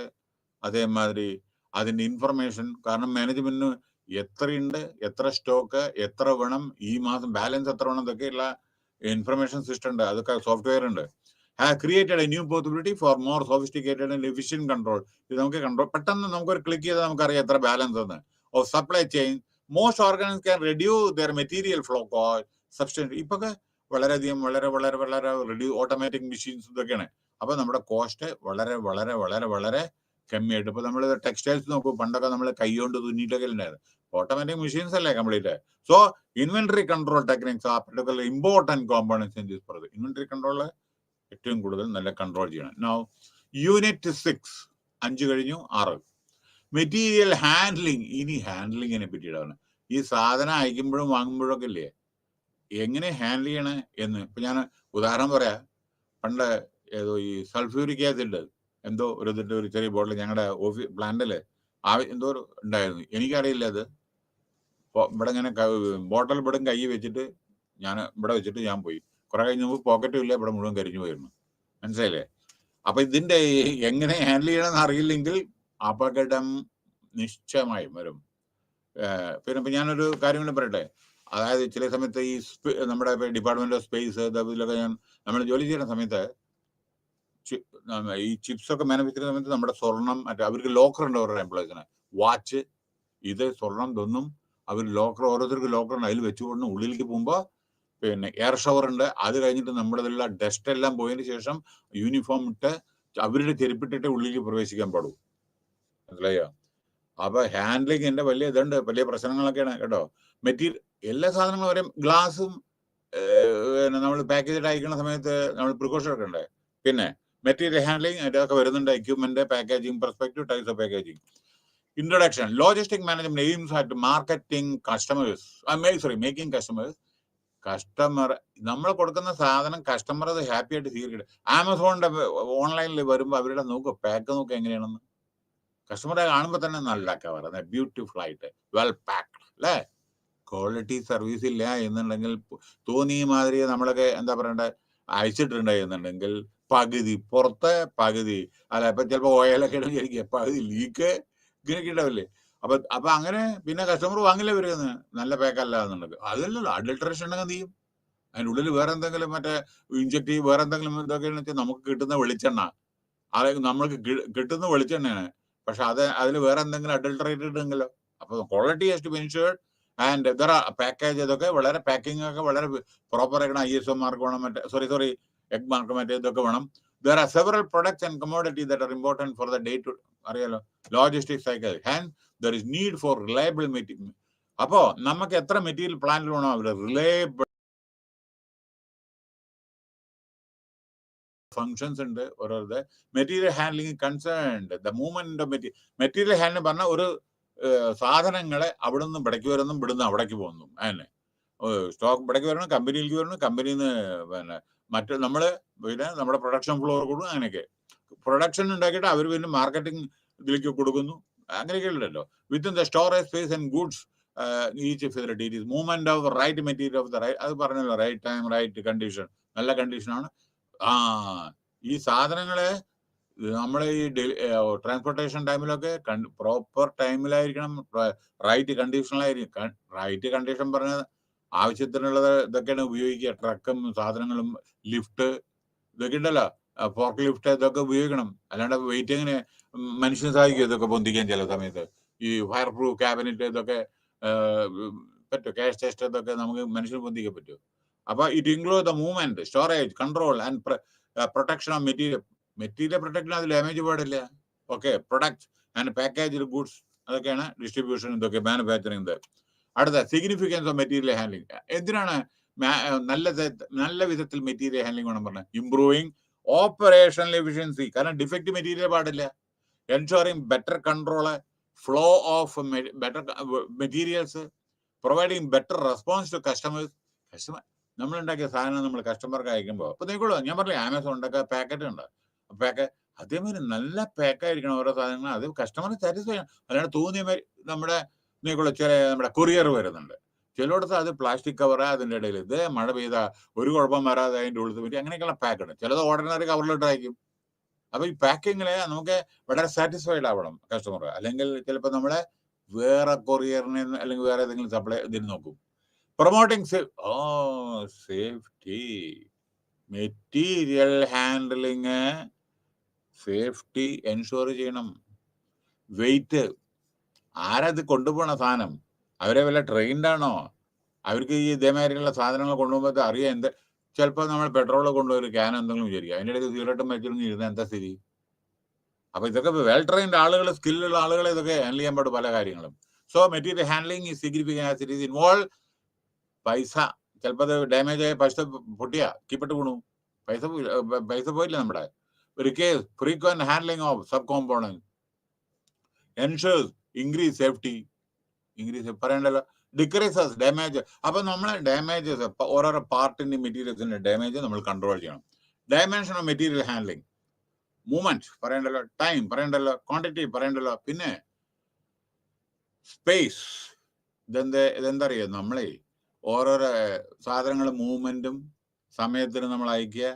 അതേമാതിരി അതിന്റെ ഇൻഫർമേഷൻ. കാരണം മാനേജ്മെന്റിന് എത്രയുണ്ട്, എത്ര സ്റ്റോക്ക്, എത്ര വേണം, ഈ മാസം ബാലൻസ് എത്ര വേണം, ഇതൊക്കെയുള്ള ഇൻഫർമേഷൻ സിസ്റ്റം ഉണ്ട്. അതൊക്കെ സോഫ്റ്റ്വെയർ ഉണ്ട്. Have created A new possibility for more sophisticated and efficient control. ഇത് നമുക്ക് കൺട്രോൾ പെട്ടെന്ന് നമുക്കൊരു ക്ലിക്ക് ചെയ്താൽ നമുക്കറിയാം എത്ര ബാലൻസ് എന്ന്. Of supply chain, most organize can reduce their material flow cost substantially. ഇപ്പൊക്കെ വളരെയധികം വളരെ വളരെ വളരെ ഓട്ടോമാറ്റിക് മെഷീൻസ് ഇതൊക്കെയാണ്. അപ്പൊ നമ്മുടെ കോസ്റ്റ് വളരെ വളരെ വളരെ വളരെ കമ്മിയായിട്ട്. ഇപ്പൊ നമ്മൾ ടെക്സ്റ്റൈൽസ് നോക്കും, പണ്ടൊക്കെ നമ്മൾ കൈകൊണ്ട് തുന്നിയിട്ടൊക്കെ ഉണ്ടായിരുന്നു. ഓട്ടോമാറ്റിക് മെഷീൻസ് അല്ലേ complete. So inventory control techniques are particularly important components in this process. Inventory control ഏറ്റവും കൂടുതൽ നല്ല കൺട്രോൾ ചെയ്യണം. നൗ യൂണിറ്റ് 6, 5 കഴിഞ്ഞു, 6 മെറ്റീരിയൽ ഹാൻഡ്ലിങ്. ഇനി ഹാൻഡ്ലിങ്ങിനെ പറ്റിയിട്ടാണ്. ഈ സാധനം അയക്കുമ്പോഴും വാങ്ങുമ്പോഴും ഒക്കെ ഇല്ലേ, എങ്ങനെ ഹാൻഡിൽ ചെയ്യണേ എന്ന്. ഇപ്പൊ ഞാൻ ഉദാഹരണം പറയാം. പണ്ട് ഏതോ ഈ സൾഫ്യൂരിക് ആസിഡ് എന്തോ ഒരു ചെറിയ ബോട്ടിൽ ഞങ്ങളുടെ പ്ലാന്റില് എന്തോ ഉണ്ടായിരുന്നു. എനിക്കറിയില്ല അത്. ഇവിടെ ഇങ്ങനെ ബോട്ടിൽ ഇവിടെ കൈ വെച്ചിട്ട് ഇവിടെ വെച്ചിട്ട് ഞാൻ പോയി. കുറെ കഴിഞ്ഞ് പോക്കറ്റും ഇല്ല, ഇവിടെ മുഴുവൻ കരിഞ്ഞു പോയിരുന്നു. മനസ്സിലായില്ലേ? അപ്പൊ ഇതിന്റെ എങ്ങനെ ഹാൻഡിൽ ചെയ്യണമെന്ന് അറിയില്ലെങ്കിൽ അപകടം നിശ്ചയമായും വരും. പിന്നെ ഇപ്പൊ ഞാനൊരു കാര്യം കൂടെ പറയട്ടെ. അതായത് ചില സമയത്ത് ഈ നമ്മുടെ ഡിപ്പാർട്ട്മെന്റ് ഓഫ് സ്പേസ് ഇതിലൊക്കെ നമ്മൾ ജോലി ചെയ്യുന്ന സമയത്ത് ഈ ചിപ്സ് ഒക്കെ മാനുഫാക്ചർ ചെയ്യുന്ന സമയത്ത് നമ്മുടെ സ്വർണം മറ്റേ അവർക്ക് ലോക്കർ ഉണ്ട് അവരുടെ എംപ്ലോയീസിന്. വാച്ച്, ഇത് സ്വർണം ഇതൊന്നും അവർ ലോക്കർ, ഓരോരുത്തർക്ക് ലോക്കർ ഉണ്ട്, അതിൽ വെച്ചുകൊണ്ട് ഉള്ളിലേക്ക് പോകുമ്പോൾ പിന്നെ എയർ ഷവർ ഉണ്ട്. അത് കഴിഞ്ഞിട്ട് നമ്മുടെ ഡസ്റ്റ് എല്ലാം പോയതിന് ശേഷം യൂണിഫോം ഇട്ട് അവരുടെ ചെരുപ്പിട്ടിട്ട് ഉള്ളിലേക്ക് പ്രവേശിക്കാൻ പാടും. മനസ്സിലായോ? അപ്പൊ ഹാൻഡ്ലിങ്ങിന്റെ വലിയ ഇതുണ്ട്, വലിയ പ്രശ്നങ്ങളൊക്കെയാണ് കേട്ടോ. മെറ്റീരിയൽ എല്ലാ സാധനങ്ങളും വരെ ഗ്ലാസും നമ്മൾ പാക്കേജ് അയക്കുന്ന സമയത്ത് നമ്മൾ പ്രിക്കോഷൻ ഒക്കെ ഉണ്ട്. പിന്നെ മെറ്റീരിയൽ ഹാൻഡ്ലിംഗ് ഇതൊക്കെ വരുന്നുണ്ട്. Equipment, packaging, perspective types of packaging. Introduction. Logistic management aims at marketing customers. Making customers. Customer നമ്മൾ കൊടുക്കുന്ന സാധനം കസ്റ്റമർ അത് ഹാപ്പി ആയിട്ട് സ്വീകരിക്കട്ടെ. ആമസോണിന്റെ ഓൺലൈനിൽ വരുമ്പോൾ അവരുടെ നോക്കുക, പാക്ക് നോക്കുക എങ്ങനെയാണെന്ന്. കസ്റ്റമറെ കാണുമ്പോൾ തന്നെ നല്ല പറയുന്നത് ബ്യൂട്ടിഫുൾ ആയിട്ട് വെൽ പാക്ഡ് അല്ലേ. ക്വാളിറ്റി സർവീസ് ഇല്ല എന്നുണ്ടെങ്കിൽ തോന്നിയ മാതിരി നമ്മളൊക്കെ എന്താ പറയണ്ടേ അയച്ചിട്ടുണ്ട് എന്നുണ്ടെങ്കിൽ പകുതി പുറത്ത് പകുതി അല്ല, ഇപ്പൊ ചിലപ്പോൾ ഓയിലൊക്കെ ഇടുക പകുതി ലീക്ക് ഇങ്ങനെയൊക്കെ ഉണ്ടാവില്ലേ. അപ്പൊ അങ്ങനെ പിന്നെ കസ്റ്റമർ വാങ്ങില്ല വരുന്നത് നല്ല പാക്കല്ല എന്നുണ്ടെങ്കിൽ. അതല്ലല്ലോ അഡൾട്രേഷൻ ഉണ്ടെങ്കിൽ എന്ത് ചെയ്യും? അതിൻ്റെ ഉള്ളിൽ വേറെ എന്തെങ്കിലും മറ്റേ ഇഞ്ചക്ട് ചെയ്യും, വേറെ എന്തെങ്കിലും ഇതൊക്കെയാണെന്ന് വെച്ചാൽ നമുക്ക് കിട്ടുന്ന വെളിച്ചെണ്ണ, അതായത് നമ്മൾക്ക് കിട്ടുന്ന വെളിച്ചെണ്ണയാണ്, പക്ഷെ അതിൽ വേറെ എന്തെങ്കിലും അഡൾട്രേറ്റഡ് ഉണ്ടെങ്കിലോ. അപ്പൊ quality has to be ensured and package ഇതൊക്കെ വളരെ പാക്കിംഗ് ഒക്കെ വളരെ പ്രോപ്പർ ആക്കണം. ISO മാർക്ക് വേണം, മറ്റേ എഗ് മാർക്ക് മറ്റേ ഇതൊക്കെ വേണം. There are several products and commodities that are important for the day to അറിയാലോ logistic cycle and there is need for reliable material. അപ്പോ നമുക്ക് എത്ര മെറ്റീരിയൽ പ്ലാന്റിൽ വേണോ അവർ റിലയബിൾ ഫങ്ഷൻസ് ഉണ്ട് ഓരോരുടെ. Material handling concerned the movement of material handling പറഞ്ഞാൽ ഒരു സാധനങ്ങളെ അവിടെ നിന്ന് ഇവിടേക്ക് വരുന്നു, ഇവിടുന്ന് അവിടേക്ക് പോകുന്നു. അതിനെ സ്റ്റോക്ക് ഇവിടേക്ക് വരണം, കമ്പനിയിലേക്ക് വരണം, കമ്പനിയിൽ നിന്ന് പിന്നെ മറ്റ് നമ്മള് പിന്നെ നമ്മുടെ പ്രൊഡക്ഷൻ ഫ്ലോർ കൊടുക്കും. അങ്ങനെയൊക്കെ പ്രൊഡക്ഷൻ ഉണ്ടാക്കിയിട്ട് അവർ പിന്നെ മാർക്കറ്റിംഗ് ഇതിലേക്ക് കൊടുക്കുന്നു. അങ്ങനെയൊക്കെ ഉണ്ടല്ലോ. Within the storage space and goods each facility it is movement of right material of the right. അത് പറഞ്ഞല്ലോ, റൈറ്റ് ടൈം റൈറ്റ് കണ്ടീഷൻ. നല്ല കണ്ടീഷനാണ്. ഈ സാധനങ്ങളെ നമ്മളെ ഈ ട്രാൻസ്പോർട്ടേഷൻ ടൈമിലൊക്കെ പ്രോപ്പർ ടൈമിലായിരിക്കണം, റൈറ്റ് കണ്ടീഷനിലായിരിക്കും. റൈറ്റ് കണ്ടീഷൻ പറഞ്ഞത് ആവശ്യത്തിനുള്ളത് ഇതൊക്കെയാണ് ഉപയോഗിക്കുക. ട്രക്കും സാധനങ്ങളും ലിഫ്റ്റ് ഇതൊക്കെ ഉണ്ടല്ലോ, ഫോർക്ക് ലിഫ്റ്റ് ഇതൊക്കെ ഉപയോഗിക്കണം. അല്ലാണ്ട് വെയിറ്റിങ്ങിന് മനുഷ്യന് സാധിക്കും ഇതൊക്കെ പൊന്തിക്കാൻ. ചില സമയത്ത് ഈ ഫയർ പ്രൂഫ് ക്യാബിനറ്റ് ഇതൊക്കെ പറ്റും. ക്യാഷ് ടെസ്റ്റ് ഇതൊക്കെ നമുക്ക് മനുഷ്യന് പൊന്തിക്കാൻ പറ്റും. അപ്പൊ it include the movement, storage, control and protection of material. Material protection അത് ഡാമേജ് പാടില്ല. Okay, product and package goods അതൊക്കെയാണ് ഡിസ്ട്രിബ്യൂഷൻ ഇതൊക്കെ മാനുഫാക്ചറിങ്. അടുത്ത സിഗ്നിഫിക്കൻസ് ഓഫ് മെറ്റീരിയൽ ഹാൻഡ്ലിംഗ്. എന്തിനാണ് നല്ല വിധത്തിൽ മെറ്റീരിയൽ ഹാൻഡ്ലിംഗ് വേണം പറഞ്ഞത്? Improving operational efficiency. കാരണം ഡിഫക്റ്റ് മെറ്റീരിയൽ പാടില്ല. Ensuring better control, flow of better materials, providing better response to customers. നമ്മൾ ഉണ്ടാക്കിയ സാധനം നമ്മൾ കസ്റ്റമർക്ക് അയക്കുമ്പോൾ അപ്പൊ നോക്കുള്ളൂ. ഞാൻ പറഞ്ഞില്ലേ ആമസോൺ ഉണ്ടാക്കുക പാക്കറ്റ് ഉണ്ട്, അതേമാതിരി നല്ല പാക്കായിരിക്കണം ഓരോ സാധനങ്ങൾ. അത് കസ്റ്റമർ സാറ്റിസ്ഫൈ ചെയ്യണം. അല്ലാണ്ട് തോന്നിയ മാതിരി നമ്മുടെ നമ്മുടെ കൊറിയർ വരുന്നുണ്ട്. ചിലയിടത്ത് അത് പ്ലാസ്റ്റിക് കവറ്, അതിൻ്റെ ഇടയിൽ ഇത് മഴ പെയ്ത ഒരു കുഴപ്പം വരാതെ അതിൻ്റെ ഉള്ളിൽ പറ്റി അങ്ങനെയൊക്കെയുള്ള പാക്കുണ്ട്. ചിലത് ഓർഡിനറി കവറിലിട്ടായിരിക്കും. അപ്പൊ ഈ പാക്കിങ്ങില് നമുക്ക് വളരെ സാറ്റിസ്ഫൈഡ് ആവണം കസ്റ്റമർ. അല്ലെങ്കിൽ ചിലപ്പോൾ നമ്മളെ വേറെ കൊറിയറിനെ അല്ലെങ്കിൽ വേറെ ഏതെങ്കിലും സപ്ലൈ ഇതിന് നോക്കും. Promoting safety, material handling safety ensure ചെയ്യണം. വെയിറ്റ്, ആരത് കൊണ്ടുപോകണ സാധനം? അവരെ വല്ല ട്രെയിൻഡ് ആണോ? അവർക്ക് ഈ ഇതേമാതിരിയുള്ള സാധനങ്ങൾ കൊണ്ടുപോകുമ്പോൾ അറിയാം എന്ത്. ചിലപ്പോൾ നമ്മൾ പെട്രോൾ കൊണ്ടുപോയി ക്യാൻ എന്തെങ്കിലും വിചാരിക്കുക, അതിൻ്റെ ഇടയ്ക്ക് സിഗരറ്റും വെച്ചിരുന്ന് ഇരുന്ന എന്താ സ്ഥിതി? അപ്പൊ ഇതൊക്കെ വെൽ ട്രെയിൻഡ് ആളുകൾ, സ്കില്ലുള്ള ആളുകളെ ഇതൊക്കെ ഹാൻഡിൽ ചെയ്യാൻ പാടും പല കാര്യങ്ങളും. So material handling is significant as it is involve. പൈസ ചിലപ്പോൾ അത് ഡാമേജ് ആയ പൈസ പൊട്ടിയാ കീപ്പിട്ട് വീണു, പൈസ പോയില്ല നമ്മുടെ. ഒരു case frequent handling of sub component ensures increase safety. പറയണ്ടല്ലോ. Decreases damage. അപ്പൊ നമ്മളെ ഡാമേജസ് ഓരോരോ പാർട്ടിന്റെ മെറ്റീരിയൽസിന്റെ ഡാമേജ് നമ്മൾ കൺട്രോൾ ചെയ്യണം. Dimension of material handling, movement പറയണ്ടല്ലോ, ടൈം പറയണ്ടല്ലോ, ക്വാണ്ടിറ്റി പറയണ്ടല്ലോ, പിന്നെ സ്പേസ്. ഇതെന്താ അറിയോ, നമ്മളെ ഓരോരോ സാധനങ്ങൾ മൂവ്മെന്റും സമയത്തിന് നമ്മൾ അയക്കുക,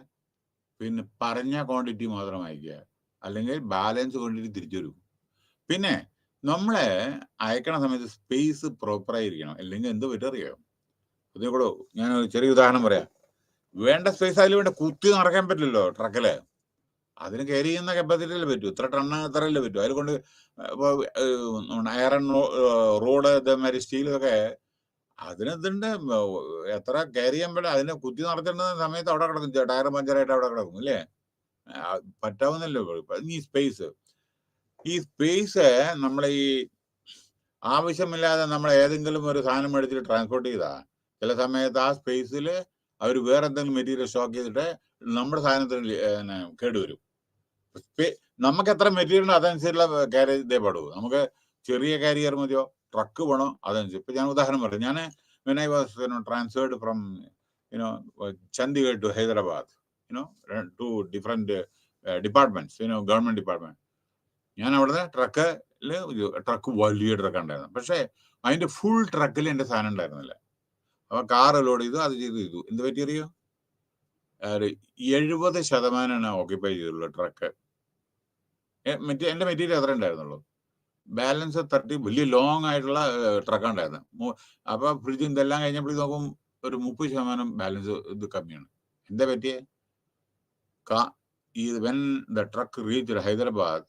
പിന്നെ പറഞ്ഞ ക്വാണ്ടിറ്റി മാത്രം അയക്കുക, അല്ലെങ്കിൽ ബാലൻസ് ക്വാണ്ടിറ്റി തിരിച്ചു വരും. പിന്നെ നമ്മളെ അയക്കണ സമയത്ത് സ്പേസ് പ്രോപ്പറായിരിക്കണം, അല്ലെങ്കിൽ എന്ത് പറ്ററിയോ? ഇതിനെ കൂടെ ഞാൻ ഒരു ചെറിയ ഉദാഹരണം പറയാം. വേണ്ട സ്പേസ് അതിൽ വേണ്ട കുത്തി നടക്കാൻ പറ്റില്ലല്ലോ ട്രക്കില്. അതിന് കയറി ചെയ്യുന്ന കപ്പാസിറ്റിയിലേ പറ്റൂ, ഇത്ര ടണ്ണ് ഇത്രയല്ലേ പറ്റൂ. അതിൽ കൊണ്ട് അയറൺ റോഡ് ഇതേമാതിരി സ്റ്റീലൊക്കെ അതിനെന്തുണ്ട്, എത്ര കയറി ചെയ്യുമ്പോഴേ അതിനെ കുത്തി നടത്തേണ്ട സമയത്ത് അവിടെ കിടക്കും, ടയർ പഞ്ചറായിട്ട് അവിടെ കിടക്കും അല്ലേ. പറ്റാവുന്നല്ലോ ഈ സ്പേസ്. ഈ സ്പേസ് നമ്മളെ ഈ ആവശ്യമില്ലാതെ നമ്മൾ ഏതെങ്കിലും ഒരു സാധനം മേടിച്ചിട്ട് ട്രാൻസ്പോർട്ട് ചെയ്താ ചില സമയത്ത് ആ സ്പേസിൽ അവർ വേറെ എന്തെങ്കിലും മെറ്റീരിയൽ സ്റ്റോക്ക് ചെയ്തിട്ട് നമ്മുടെ സാധനത്തിന് കേടുവരും. നമുക്ക് എത്ര മെറ്റീരിയൽ അതനുസരിച്ചുള്ള കാരിയർ ഇതേ പാടൂ. നമുക്ക് ചെറിയ കാരിയർ മതിയോ, ട്രക്ക് വേണോ, അതനുസരിച്ച്. ഇപ്പൊ ഞാൻ ഉദാഹരണം പറഞ്ഞു, ഞാൻ when I was transferred from Chandigarh to Hyderabad, two different departments, government department. ഞാൻ അവിടുത്തെ ട്രക്ക് വലിയ ട്രക്ക് ഉണ്ടായിരുന്നു, പക്ഷെ അതിന്റെ ഫുൾ ട്രക്കിൽ എന്റെ സാധനം ഉണ്ടായിരുന്നില്ല. അപ്പൊ കാറ് ലോഡ് ചെയ്തു, അത് ചെയ്തു. എന്ത് പറ്റിയറിയോ? 70% ഓക്യുപ്പൈ ചെയ്തുള്ളൂ ട്രക്ക്. എന്റെ മെറ്റീരിയൽ അത്ര ഉണ്ടായിരുന്നുള്ളൂ. ബാലൻസ് 30 വലിയ ലോങ് ആയിട്ടുള്ള ട്രക്ക് ഉണ്ടായിരുന്നു. അപ്പൊ ഫ്രിഡ്ജ് ഇതെല്ലാം കഴിഞ്ഞപ്പോഴേക്കും നോക്കും ഒരു 30% ബാലൻസ് ഇത് കമ്മിയാണ്. എന്താ പറ്റിയേ? When the truck reach Hyderabad,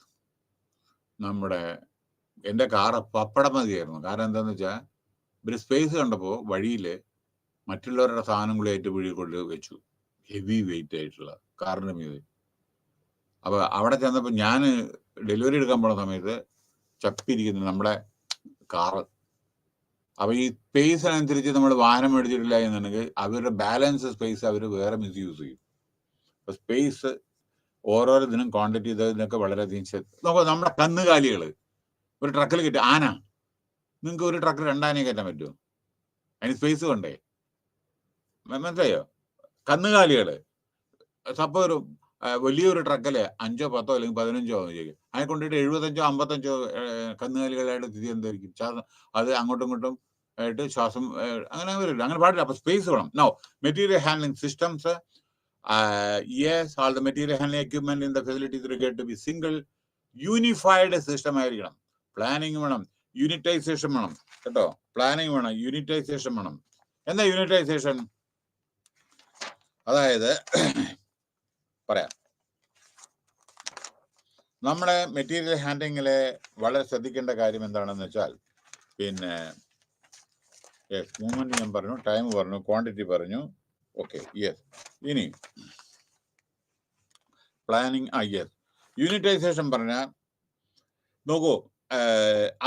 എന്റെ കാറ് പപ്പടം മതിയായിരുന്നു. കാരണം എന്താന്ന് വെച്ചാൽ ഒരു സ്പേസ് കണ്ടപ്പോ വഴിയില് മറ്റുള്ളവരുടെ സാധനം കൂടി ആയിട്ട് വഴി കൊണ്ട് വെച്ചു, ഹെവി വെയിറ്റ് ആയിട്ടുള്ള കാറിന്റെ മീത്. അപ്പൊ അവിടെ ചെന്നപ്പോ ഞാൻ ഡെലിവറി എടുക്കാൻ പോണ സമയത്ത് ചപ്പിരിക്കുന്നു നമ്മുടെ കാറ്. അപ്പൊ ഈ സ്പേസ് അനുസരിച്ച് നമ്മൾ വാഹനം മേടിച്ചിട്ടില്ല എന്നുണ്ടെങ്കിൽ അവരുടെ ബാലൻസ് സ്പേസ് അവർ വേറെ മിസ്യൂസ് ചെയ്യും. അപ്പൊ സ്പേസ് ഓരോരോ ദിനം ക്വാണ്ടിറ്റി ഇതിനൊക്കെ വളരെയധികം നോക്കുക. നമ്മുടെ കന്നുകാലികള് ഒരു ട്രക്കിൽ കയറ്റി, ആന, നിങ്ങൾക്ക് ഒരു ട്രക്കിൽ 2 ആനയെ കയറ്റാൻ പറ്റുമോ? അതിന് സ്പേസ് വേണ്ടേ? മനസ്സിലായോ? കന്നുകാലികള് സപ്പോസ് വലിയൊരു ട്രക്കില് 5, 10 അല്ലെങ്കിൽ 15 ചോദിക്കും, അതിനെ കൊണ്ടിട്ട് 75, 55 കന്നുകാലികളായിട്ട് സ്ഥിതി എന്തായിരിക്കും? അത് അങ്ങോട്ടും ഇങ്ങോട്ടും ആയിട്ട് ശ്വാസം അങ്ങനെ വരില്ല, അങ്ങനെ പാടില്ല. അപ്പൊ സ്പേസ് വേണം. No material handling systems, yes, all the material handling equipment in the facility is required to be single unified system ആയിരിക്കണം. പ്ലാനിങ് വേണം, യൂണിറ്റൈസേഷൻ വേണം കേട്ടോ. പ്ലാനിങ് വേണം, യൂണിറ്റൈസേഷൻ വേണം. എന്താ യൂണിറ്റൈസേഷൻ? അതായത് പറയാം, നമ്മുടെ മെറ്റീരിയൽ ഹാൻഡ്ലിങ്ങില് വളരെ ശ്രദ്ധിക്കേണ്ട കാര്യം എന്താണെന്ന് വെച്ചാൽ, പിന്നെ മൂവ്മെന്റ് ഞാൻ പറഞ്ഞു, ടൈം പറഞ്ഞു, ക്വാണ്ടിറ്റി പറഞ്ഞു, ഓക്കെ. യെസ്, ഇനി പ്ലാനിങ്. യെസ്, യൂണിറ്റൈസേഷൻ പറഞ്ഞാൽ നോക്കൂ,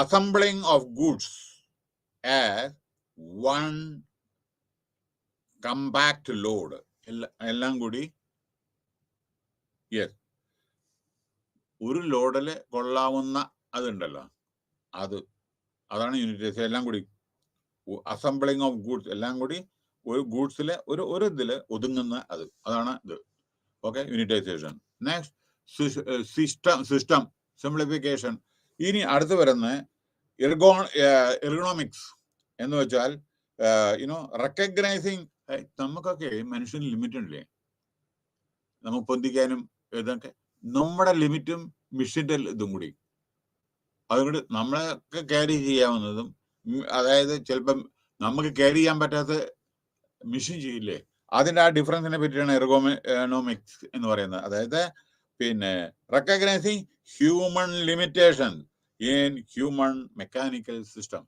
assembling of goods as one compact load, എല്ലാം കൂടി യെസ് ഒരു ലോഡില് കൊള്ളാവുന്ന അതുണ്ടല്ലോ, അതാണ് യൂണിറ്റൈസേഷൻ. എല്ലാം കൂടി അസംബ്ലിങ് ഓഫ് ഗുഡ്സ്, എല്ലാം കൂടി ഒരു ഗുഡ്സിലെ ഒരു ഇതില് ഒതുങ്ങുന്ന അതാണ് ഇത്. Okay, unitisation. Next system simplification. ഇനി അടുത്ത് വരുന്ന എർഗോണോമിക്സ് എന്ന് വെച്ചാൽ റെക്കഗ്നൈസിങ്. നമുക്കൊക്കെ മനുഷ്യന് ലിമിറ്റ് ഉണ്ടല്ലേ, നമുക്ക് പൊന്തിക്കാനും ഇതൊക്കെ. നമ്മുടെ ലിമിറ്റും മിഷന്റെ ഇതും കൂടി, അതുകൊണ്ട് നമ്മളൊക്കെ ക്യാരി ചെയ്യാവുന്നതും, അതായത് ചിലപ്പം നമുക്ക് ക്യാരി ചെയ്യാൻ പറ്റാത്ത മിഷൻ ചെയ്യില്ലേ, അതിന്റെ ആ ഡിഫറൻസിനെ പറ്റിയാണ് എർഗോണോമിക്സ് എന്ന് പറയുന്നത്. അതായത് പിന്നെ recognising human limitation in human mechanical system.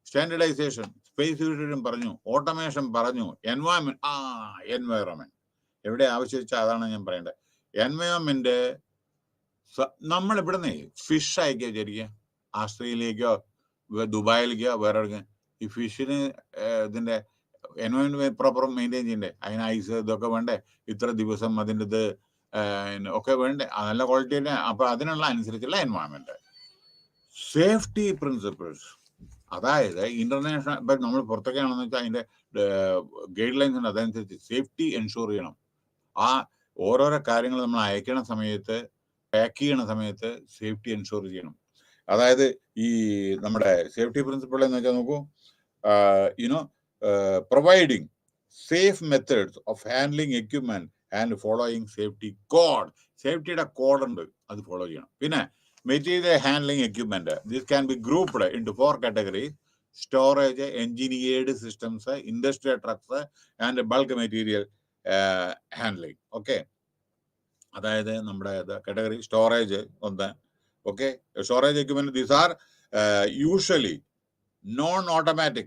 Standardisation, specification പറഞ്ഞു, ഓട്ടോമേഷൻ പറഞ്ഞു, എൻവയറോൺമെന്റ് എവിടെ ആവശ്യമിച്ചാൽ അതാണ് ഞാൻ പറയേണ്ടത്. എൻവയോൺമെന്റ് നമ്മൾ ഇവിടുന്ന് ഫിഷ് അയക്കുക വിചാരിക്കുക, ആസ്ട്രേലിയക്കോ ദുബായിലേക്കോ വേറെ ഈ ഫിഷിന് ഇതിന്റെ എൻവയോൺമെന്റ് പ്രോപ്പർ മെയിൻറ്റെയിൻ ചെയ്യണ്ടേ, അതിന് ഐസ് ഇതൊക്കെ വേണ്ടേ, ഇത്ര ദിവസം അതിൻ്റെ ഇത് ഒക്കെ വേണ്ടേ, നല്ല ക്വാളിറ്റി തന്നെ. അപ്പൊ അതിനുള്ള അനുസരിച്ചുള്ള എൻവയോൺമെന്റ്. സേഫ്റ്റി പ്രിൻസിപ്പിൾസ്, അതായത് ഇന്റർനാഷണൽ, ഇപ്പൊ നമ്മൾ പുറത്തൊക്കെ ആണെന്ന് വെച്ചാൽ അതിന്റെ ഗൈഡ് ലൈൻസ് ഉണ്ട്, അതനുസരിച്ച് സേഫ്റ്റി എൻഷുർ ചെയ്യണം. ആ ഓരോരോ കാര്യങ്ങൾ നമ്മൾ അയക്കണ സമയത്ത്, പാക്ക് ചെയ്യണ സമയത്ത് സേഫ്റ്റി എൻഷുർ ചെയ്യണം. അതായത് ഈ നമ്മുടെ സേഫ്റ്റി പ്രിൻസിപ്പിൾ എന്ന് വെച്ചാൽ നോക്കൂ, providing safe methods of handling equipment and following safety code. സേഫ്റ്റിയുടെ കോഡ് ഉണ്ട്, അത് ഫോളോ ചെയ്യണം. പിന്നെ material handling equipment, this can be grouped into 4 categories: storage, engineered systems, industrial trucks and bulk material handling. Okay, അതായത് നമ്മുടെ category storage ഒന്ന്. Okay, storage equipment, these are usually non-automatic,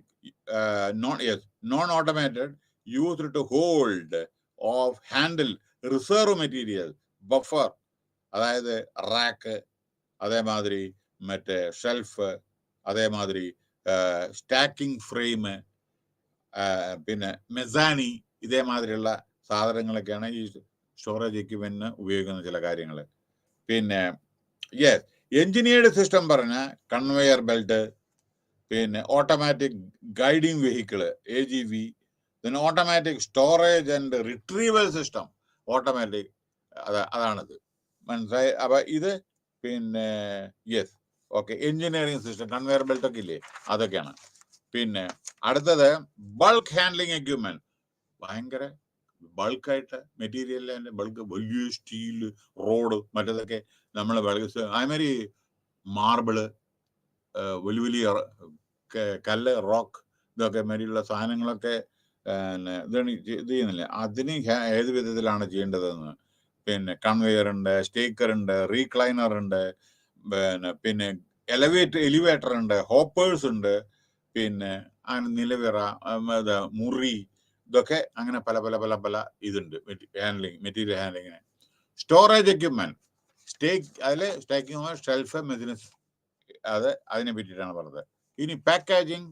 non-automated, used to hold or handle reserve material, buffer, അതായത് rack, അതേമാതിരി മറ്റേ shelf, അതേമാതിരി stacking frame, പിന്നെ മെസാനി, ഇതേമാതിരിയുള്ള സാധനങ്ങളൊക്കെയാണ് ഈ സ്റ്റോറേജ് എക്യുപ്മെന്റിന് ഉപയോഗിക്കുന്ന ചില കാര്യങ്ങൾ. പിന്നെ യെസ്, എഞ്ചിനീയർഡ് സിസ്റ്റം പറഞ്ഞ കൺവെയർ ബെൽറ്റ്, പിന്നെ ഓട്ടോമാറ്റിക് ഗൈഡിങ് വെഹിക്കിള് AGV, പിന്നെ automatic storage and retrieval system, automatic, അതാണിത്. മനസ്സിലായി? അപ്പൊ ഇത് പിന്നെ yes, okay, engineering system, conveyor belt ഒക്കെ ഇല്ലേ, അതൊക്കെയാണ്. പിന്നെ അടുത്തത് ബൾക്ക് ഹാൻഡ്ലിംഗ് എക്യുപ്മെന്റ്, ഭയങ്കര ബൾക്കായിട്ട് മെറ്റീരിയലിന്റെ ബൾക്ക്, വലിയ സ്റ്റീല് റോഡ്, മറ്റേതൊക്കെ നമ്മൾ അതേമാതിരി മാർബിള്, വലിയ വലിയ കല്ല്, റോക്ക്, ഇതൊക്കെ മാതിരിയുള്ള സാധനങ്ങളൊക്കെ ഇത് ചെയ്യുന്നില്ല. അതിന് ഏത് വിധത്തിലാണ് ചെയ്യേണ്ടതെന്ന്. പിന്നെ കൺവെയർ ഉണ്ട്, സ്റ്റേക്കർ ഉണ്ട്, റീക്ലൈനർ ഉണ്ട്, പിന്നെ എലിവേറ്റർ ഉണ്ട്, ഹോപ്പേഴ്സ് ഉണ്ട്, പിന്നെ നിലവിറ, മുറി, ഇതൊക്കെ അങ്ങനെ പല പല പല പല ഇതുണ്ട് ഹാൻഡ്ലിങ്, മെറ്റീരിയൽ ഹാൻഡ്ലിങ്ങിന്. സ്റ്റോറേജ് എക്യുപ്മെന്റ്, അതില് സ്റ്റേക്കിംഗ്, ഷെൽഫ്, മെഷീൻസ്, അതിനെ പറ്റിയിട്ടാണ് പറഞ്ഞത്. ഇനി packaging,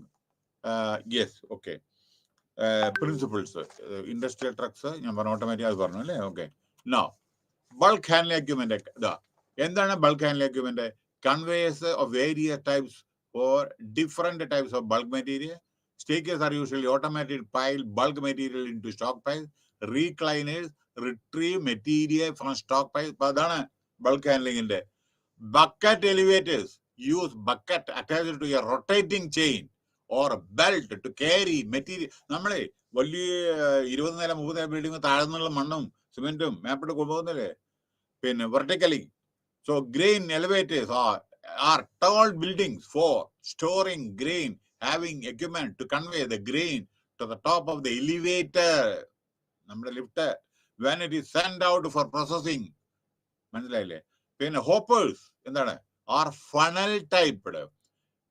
yes, okay, principles, industrial trucks ഞാൻ പറഞ്ഞു, ഓട്ടോമാറ്റിക് അത് പറഞ്ഞു അല്ലേ. Okay, no bulk handling equipment. എന്താണ് bulk handling equipment? Conveyors of various types for different types of bulk material. Stakers are usually automated pile bulk material into stock piles. Recliners retrieve material from stock piles. അതാണ് bulk ഹാൻഡ്ലിംഗിന്റെ. Bucket elevators use bucket attached to a rotating chain or belt to carry material. നമ്മളെ വലിയ 20 നില 30 നില building താഴ്ന്നുള്ള മണ്ണും സിമെന്റും മേപ്പിട്ട് കൊണ്ടുപോകുന്നില്ലേ, പിന്നെ vertically. So grain elevators are tall buildings for storing grain, having equipment to convey the grain to the top of the elevator, നമ്മുടെ lift, when it is sent out for processing. മനസ്സിലായില്ലേ? പിന്നെ hoppers എന്താണ്? are funnel typed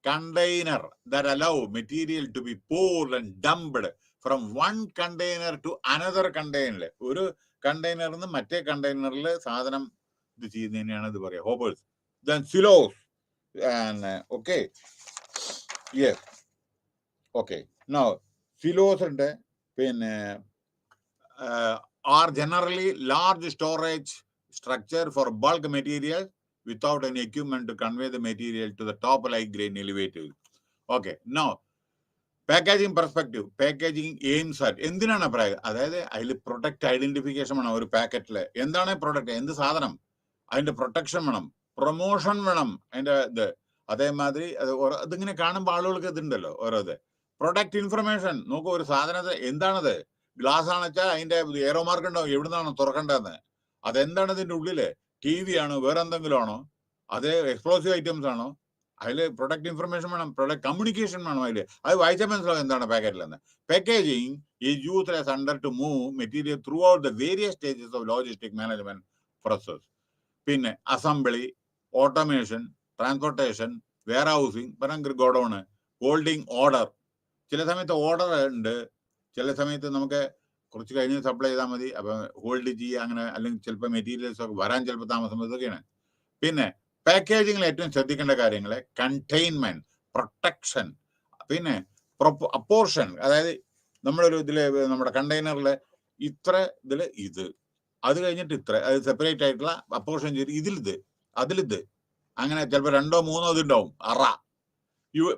container that allow material to be poured and dumped from one container to another container. ഒരു കണ്ടെയ്നറിൽ നിന്ന് മറ്റേ കണ്ടെയ്നറിൽ സാധനം ഇത് ചെയ്യുന്നതിനെയാണ് ഇത് പറയുക, hoppers. Then silos, and okay, yes, okay, now silos ഉണ്ട്, പിന്നെ are generally large storage structure for bulk material without any equipment to convey the material to the top like grain elevators. Okay, now packaging perspective, packaging aims at, എന്തിനാണ് അതായത് അതിൽ product identification വേണം. ഒരു പാക്കറ്റില് എന്താണ് product, എന്ത് സാധനം, അതിന്റെ protection വേണം, പ്രൊമോഷൻ വേണം, അതിന്റെ ഇത്. അതേമാതിരി ഇതിങ്ങനെ കാണുമ്പോൾ ആളുകൾക്ക് ഇതുണ്ടല്ലോ ഓരോ ഇത്. പ്രൊഡക്റ്റ് ഇൻഫർമേഷൻ നോക്കൂ, ഒരു സാധനത്തെ എന്താണത്, ഗ്ലാസ് ആണെന്ന് വെച്ചാൽ അതിന്റെ എയറോ മാർക്ക് ഉണ്ടാവും, എവിടുന്നാണോ തുറക്കേണ്ടതെന്ന്, അതെന്താണ് ഇതിന്റെ ഉള്ളില്, TV ആണോ വേറെ എന്തെങ്കിലും ആണോ, അത് എക്സ്പ്ലോസീവ് ഐറ്റംസ് ആണോ, അതിൽ പ്രൊഡക്റ്റ് ഇൻഫർമേഷൻ വേണം, പ്രൊഡക്റ്റ് കമ്മ്യൂണിക്കേഷൻ വേണം. അത് വായിച്ചാൽ മനസ്സിലാവും എന്താണ് പാക്കറ്റിലെന്ന്. Packaging is used as under to move material throughout the various stages of logistic management process. പിന്നെ assembly, automation, transportation, warehousing, പറഞ്ഞ ഗോഡൌണ്, ഹോൾഡിംഗ് ഓർഡർ. ചില സമയത്ത് ഓർഡർ ഉണ്ട്, ചില സമയത്ത് നമുക്ക് കുറച്ച് കഴിഞ്ഞ് സപ്ലൈ ചെയ്താൽ മതി, അപ്പം ഹോൾഡ് ചെയ്യുക അങ്ങനെ, അല്ലെങ്കിൽ ചിലപ്പോൾ മെറ്റീരിയൽസ് ഒക്കെ വരാൻ ചിലപ്പോൾ താമസം, ഇതൊക്കെയാണ്. പിന്നെ പാക്കേജിങ്ങിൽ ഏറ്റവും ശ്രദ്ധിക്കേണ്ട കാര്യങ്ങൾ കണ്ടെയ്ൻമെന്റ്, പ്രൊട്ടക്ഷൻ, പിന്നെ അപ്പോർഷൻ. അതായത് നമ്മളൊരു ഇതില് നമ്മുടെ കണ്ടെയ്നറിൽ ഇത്ര ഇതില് ഇത്, അത് കഴിഞ്ഞിട്ട് ഇത്ര, അത് സെപ്പറേറ്റ് ആയിട്ടുള്ള അപ്പോർഷൻ ചെയ്ത് ഇതിലിത് അതിലിത്, അങ്ങനെ ചിലപ്പോൾ 2 or 3 ഇതുണ്ടാവും, അറ.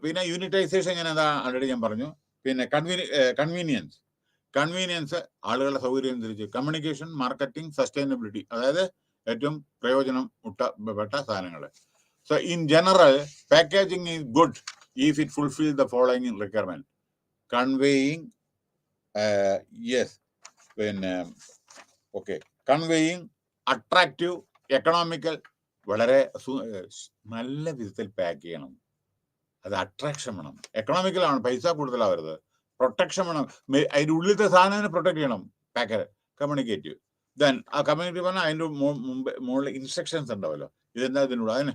പിന്നെ യൂണിറ്റൈസേഷൻ ഞാൻ എന്താ ആൾറെഡി ഞാൻ പറഞ്ഞു. പിന്നെ കൺവീനിയൻസ് ആളുകളുടെ സൗകര്യം അനുസരിച്ച്. കമ്മ്യൂണിക്കേഷൻ, മാർക്കറ്റിംഗ്, സസ്റ്റൈനബിലിറ്റി, അതായത് ഏറ്റവും പ്രയോജനം പെട്ട സാധനങ്ങൾ. So in general packaging is good if it fulfills the following requirement: conveying, yes, when okay, conveying, attractive, economical, വളരെ നല്ല വിധത്തിൽ പാക്ക് ചെയ്യണം. അത് അട്രാക്ഷൻ വേണം. എക്കണോമിക്കലാണ്, പൈസ കൂടുതലാവരുത്. പ്രൊട്ടക്ഷൻ വേണം. അതിൻ്റെ ഉള്ളിലത്തെ സാധനം പ്രൊട്ടക്ട് ചെയ്യണം. Packer, communicative. ദെൻ ആ കമ്മ്യൂണിക്കേറ്റീവ് പറഞ്ഞാൽ അതിൻ്റെ മുകളിൽ ഇൻസ്ട്രക്ഷൻസ് ഉണ്ടാവല്ലോ, ഇതെന്താ ഇതിനുള്ള അതിന്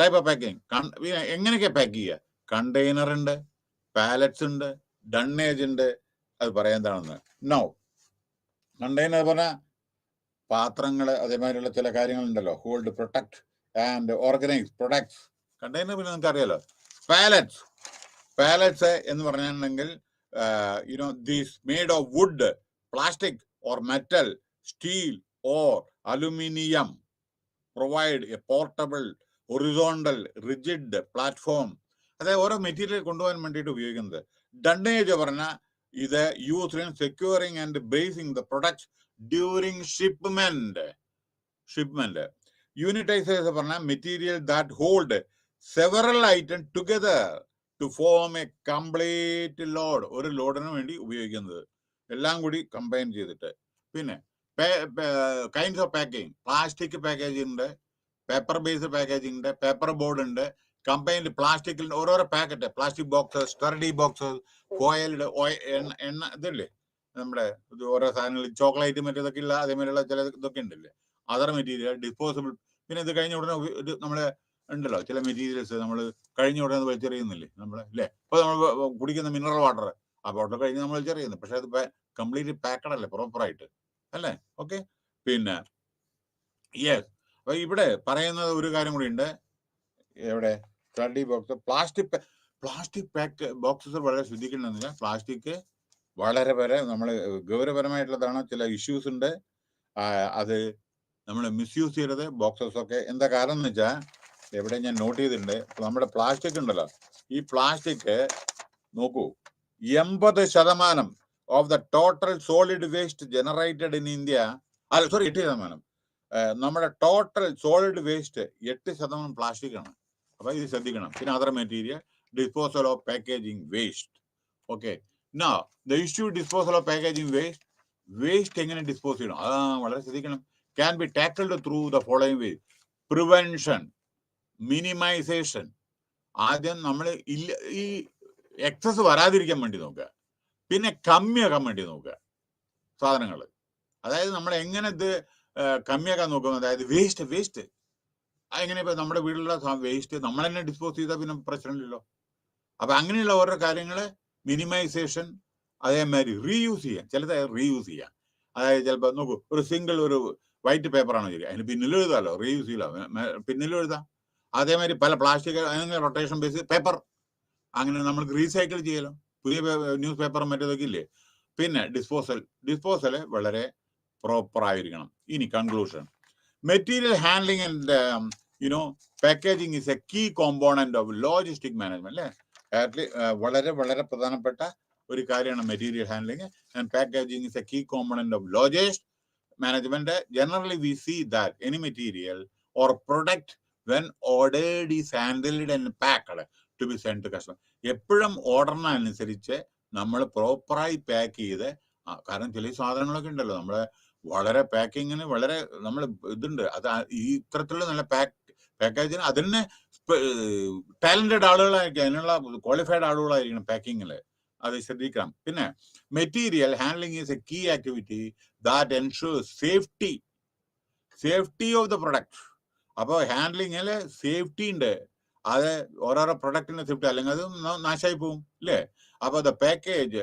ടൈപ്പ് ഓഫ് പാക്കിങ്. എങ്ങനെയൊക്കെ പാക്ക് ചെയ്യുക? കണ്ടെയ്നർ ഉണ്ട്, പാലറ്റ്സ് ഉണ്ട്, ഡണ്ണേജ് ഉണ്ട്. അത് പറയാൻ എന്താണെന്ന്. നോ, കണ്ടെയ്നർ പറഞ്ഞാൽ പാത്രങ്ങൾ, അതേമാതിരിയുള്ള ചില കാര്യങ്ങളുണ്ടല്ലോ, hold, protect and organise products. Container പിന്നെ നിങ്ങൾക്ക് അറിയാലോ. പാലറ്റ്സ് എന്ന് പറഞ്ഞിട്ടുണ്ടെങ്കിൽ these made of wood, plastic or metal, steel or aluminium, provide a portable, horizontal, rigid platform. അതായത് ഓരോ മെറ്റീരിയൽ കൊണ്ടുപോകാൻ വേണ്ടിയിട്ട് ഉപയോഗിക്കുന്നത്. ഡണ്ണേജ് പറഞ്ഞാൽ ഇത് use in securing and bracing the products during shipment. Unitisers പറഞ്ഞാൽ material that hold several item together to form a complete load. ഒരു ലോഡിന് വേണ്ടി ഉപയോഗിക്കുന്നത്, എല്ലാം കൂടി കമ്പൈൻ ചെയ്തിട്ട്. പിന്നെ kinds of packing, plastic packaging ഉണ്ട്, പേപ്പർ ബേസ്ഡ് പാക്കേജിംഗ് ഉണ്ട്, പേപ്പർ ബോർഡ് ഉണ്ട്, കമ്പൈൻഡ് പ്ലാസ്റ്റിക്കിൽ ഓരോരോ packet, plastic boxes, sturdy boxes, foiled, എണ്ണ ഇതില്ലേ നമ്മുടെ ഓരോ സാധനങ്ങൾ, ചോക്ലേറ്റ് മറ്റേതൊക്കെ ഇല്ല, അതേമാതിരിയുള്ള ചില ഇതൊക്കെ ഉണ്ടല്ലേ, അതർ മെറ്റീരിയൽ, ഡിസ്പോസിബിൾ. പിന്നെ ഇത് കഴിഞ്ഞ ഉടനെ ഇത് നമ്മളെ ഉണ്ടല്ലോ ചില മെറ്റീരിയൽസ് നമ്മൾ കഴിഞ്ഞ ഉടനെ വലിച്ചെറിയുന്നില്ലേ നമ്മൾ, അല്ലേ? ഇപ്പൊ നമ്മൾ കുടിക്കുന്ന മിനറൽ വാട്ടർ, ആ ബോട്ടിൽ കഴിഞ്ഞ് നമ്മൾ വലിച്ചെറിയുന്നു, പക്ഷെ അത് കംപ്ലീറ്റ്ലി പാക്കഡ് അല്ലേ, പ്രോപ്പറായിട്ട് അല്ലേ? ഓക്കെ. പിന്നെ യെസ്, അപ്പൊ ഇവിടെ പറയുന്നത് ഒരു കാര്യം കൂടി ഉണ്ട്. എവിടെ? Sturdy box, plastic pack boxes വളരെ ശ്രദ്ധിക്കേണ്ടതെന്ന് വെച്ചാൽ പ്ലാസ്റ്റിക് വളരെ നമ്മൾ ഗൗരവപരമായിട്ടുള്ളതാണ്. ചില ഇഷ്യൂസ് ഉണ്ട്. അത് നമ്മൾ മിസ്യൂസ് ചെയ്യരുത് ബോക്സസ് ഒക്കെ. എന്താ കാരണം എന്ന് വെച്ചാൽ എവിടെ ഞാൻ നോട്ട് ചെയ്തിട്ടുണ്ട്, നമ്മുടെ പ്ലാസ്റ്റിക് ഉണ്ടല്ലോ, ഈ പ്ലാസ്റ്റിക് നോക്കൂ, 80% of the total solid waste generated in India, 8%. നമ്മുടെ ടോട്ടൽ സോളിഡ് വേസ്റ്റ് 8% പ്ലാസ്റ്റിക് ആണ്. അപ്പൊ ഇത് ശ്രദ്ധിക്കണം. പിന്നെ other material, disposal of packaging waste. Okay, now the issue disposal of packaging waste എങ്ങനെ ഡിസ്പോസ് ചെയ്യണം, വളരെ ശ്രദ്ധിക്കണം. Can be tackled through the following way. Prevention, minimisation. ആദ്യം നമ്മൾ ഈ എക്സസ് വരാതിരിക്കാൻ വേണ്ടി നോക്കുക, പിന്നെ കമ്മിയാക്കാൻ വേണ്ടി നോക്കുക സാധനങ്ങൾ. അതായത് നമ്മൾ എങ്ങനെ ഇത് കമ്മിയാക്കാൻ നോക്കും. അതായത് വേസ്റ്റ് എങ്ങനെ, ഇപ്പൊ നമ്മുടെ വീട്ടിലുള്ള വേസ്റ്റ് നമ്മൾ തന്നെ ഡിസ്പോസ് ചെയ്താൽ പിന്നെ പ്രശ്നമില്ലല്ലോ. അപ്പൊ അങ്ങനെയുള്ള ഓരോ കാര്യങ്ങൾ, മിനിമൈസേഷൻ, അതേമാതിരി റീയൂസ് ചെയ്യാം. ചിലത് റീയൂസ് ചെയ്യാം. അതായത് ചിലപ്പോൾ നോക്കൂ, ഒരു സിംഗിൾ ഒരു വൈറ്റ് പേപ്പറാണോ ശരി, അതിന് പിന്നിലും എഴുതാമല്ലോ, റീയൂസ് ചെയ്യില്ല, പിന്നിലും എഴുതാം. അതേമാതിരി പല പ്ലാസ്റ്റിക്, അങ്ങനെ റൊട്ടേഷൻ ബേസ് പേപ്പർ, അങ്ങനെ നമ്മൾക്ക് റീസൈക്കിൾ ചെയ്യാലോ, പുതിയ ന്യൂസ് പേപ്പറും മറ്റേതൊക്കെ ഇല്ലേ. പിന്നെ ഡിസ്പോസൽ വളരെ പ്രോപ്പർ ആയിരിക്കണം. ഇനി conclusion, material handling and packaging is a key component of logistic management, അല്ലേ? വളരെ പ്രധാനപ്പെട്ട ഒരു കാര്യമാണ് material handling and packaging is a key component of logistic management. Generally we see that any material or product when ordered is handled and packed to be sent to customer. എപ്പോഴും ഓർഡറിനനുസരിച്ച് നമ്മൾ പ്രോപ്പറായി pack ചെയ്ത്, കാരണം ചില സാധനങ്ങളൊക്കെ ഉണ്ടല്ലോ നമ്മളെ വളരെ പാക്കിങ്ങിന് വളരെ നമ്മൾ ഇതുണ്ട്, അത് ഈ ഇത്തരത്തിലുള്ള നല്ല പാക്കേജിന് അതിന് ടാലന്റഡ് ആളുകളായിരിക്കും, അതിനുള്ള ക്വാളിഫൈഡ് ആളുകളായിരിക്കണം പാക്കിങ്ങിൽ. അത് ശ്രദ്ധിക്കണം. പിന്നെ material handling is a key activity that ensures safety of the product. അപ്പോൾ ഹാൻഡ്ലിങ്ങിൽ സേഫ്റ്റി ഉണ്ട്. അത് ഓരോരോ പ്രൊഡക്റ്റിന്റെ സേഫ്റ്റി, അല്ലെങ്കിൽ അത് നാശമായി പോവും, അല്ലേ? അപ്പോൾ the package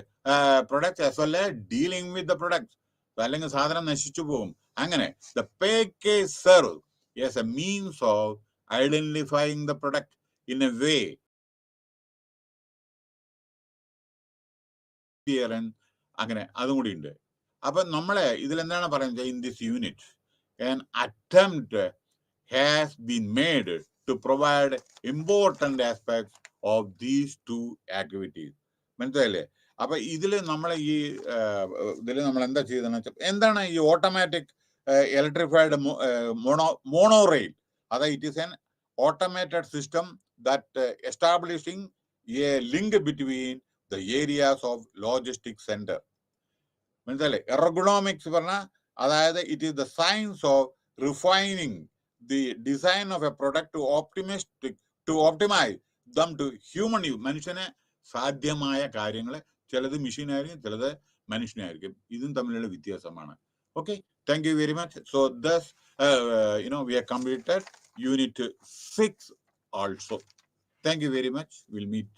products as well dealing with the products, അല്ലെങ്കിൽ സാധനം നശിച്ചു പോകും. അങ്ങനെ the package serve as A means of identifying the product in a way. അങ്ങനെ അതും കൂടി ഉണ്ട്. അപ്പൊ നമ്മളെ ഇതിലെന്താണ് പറയുന്നത്, in this unit an attempt has been made to provide important aspects of these two activities. മനസ്സിലായില്ലേ? അപ്പൊ ഇതിൽ നമ്മൾ എന്താ ചെയ്തെന്ന് വെച്ചാൽ, എന്താണ് ഈ ഓട്ടോമാറ്റിക് ഇലക്ട്രിഫൈഡ് മോണോറെയിൽ? അതായത് it is an automated system that establishing a link between the areas of logistic centre. മനസ്സിലല്ലേ? എർഗണോമിക്സ് പറഞ്ഞാൽ അതായത് it is the science of refining the design of a product to optimise them to human use. മനുഷ്യന് സാധ്യമായ കാര്യങ്ങൾ, ചിലത് മെഷീനായിരിക്കും, ചിലത് മനുഷ്യനായിരിക്കും. ഇതും തമ്മിലുള്ള വ്യത്യാസമാണ്. Okay, thank you very much. So thus we have completed unit 6 also. Thank you very much. We'll meet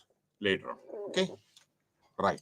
later on. Okay, right.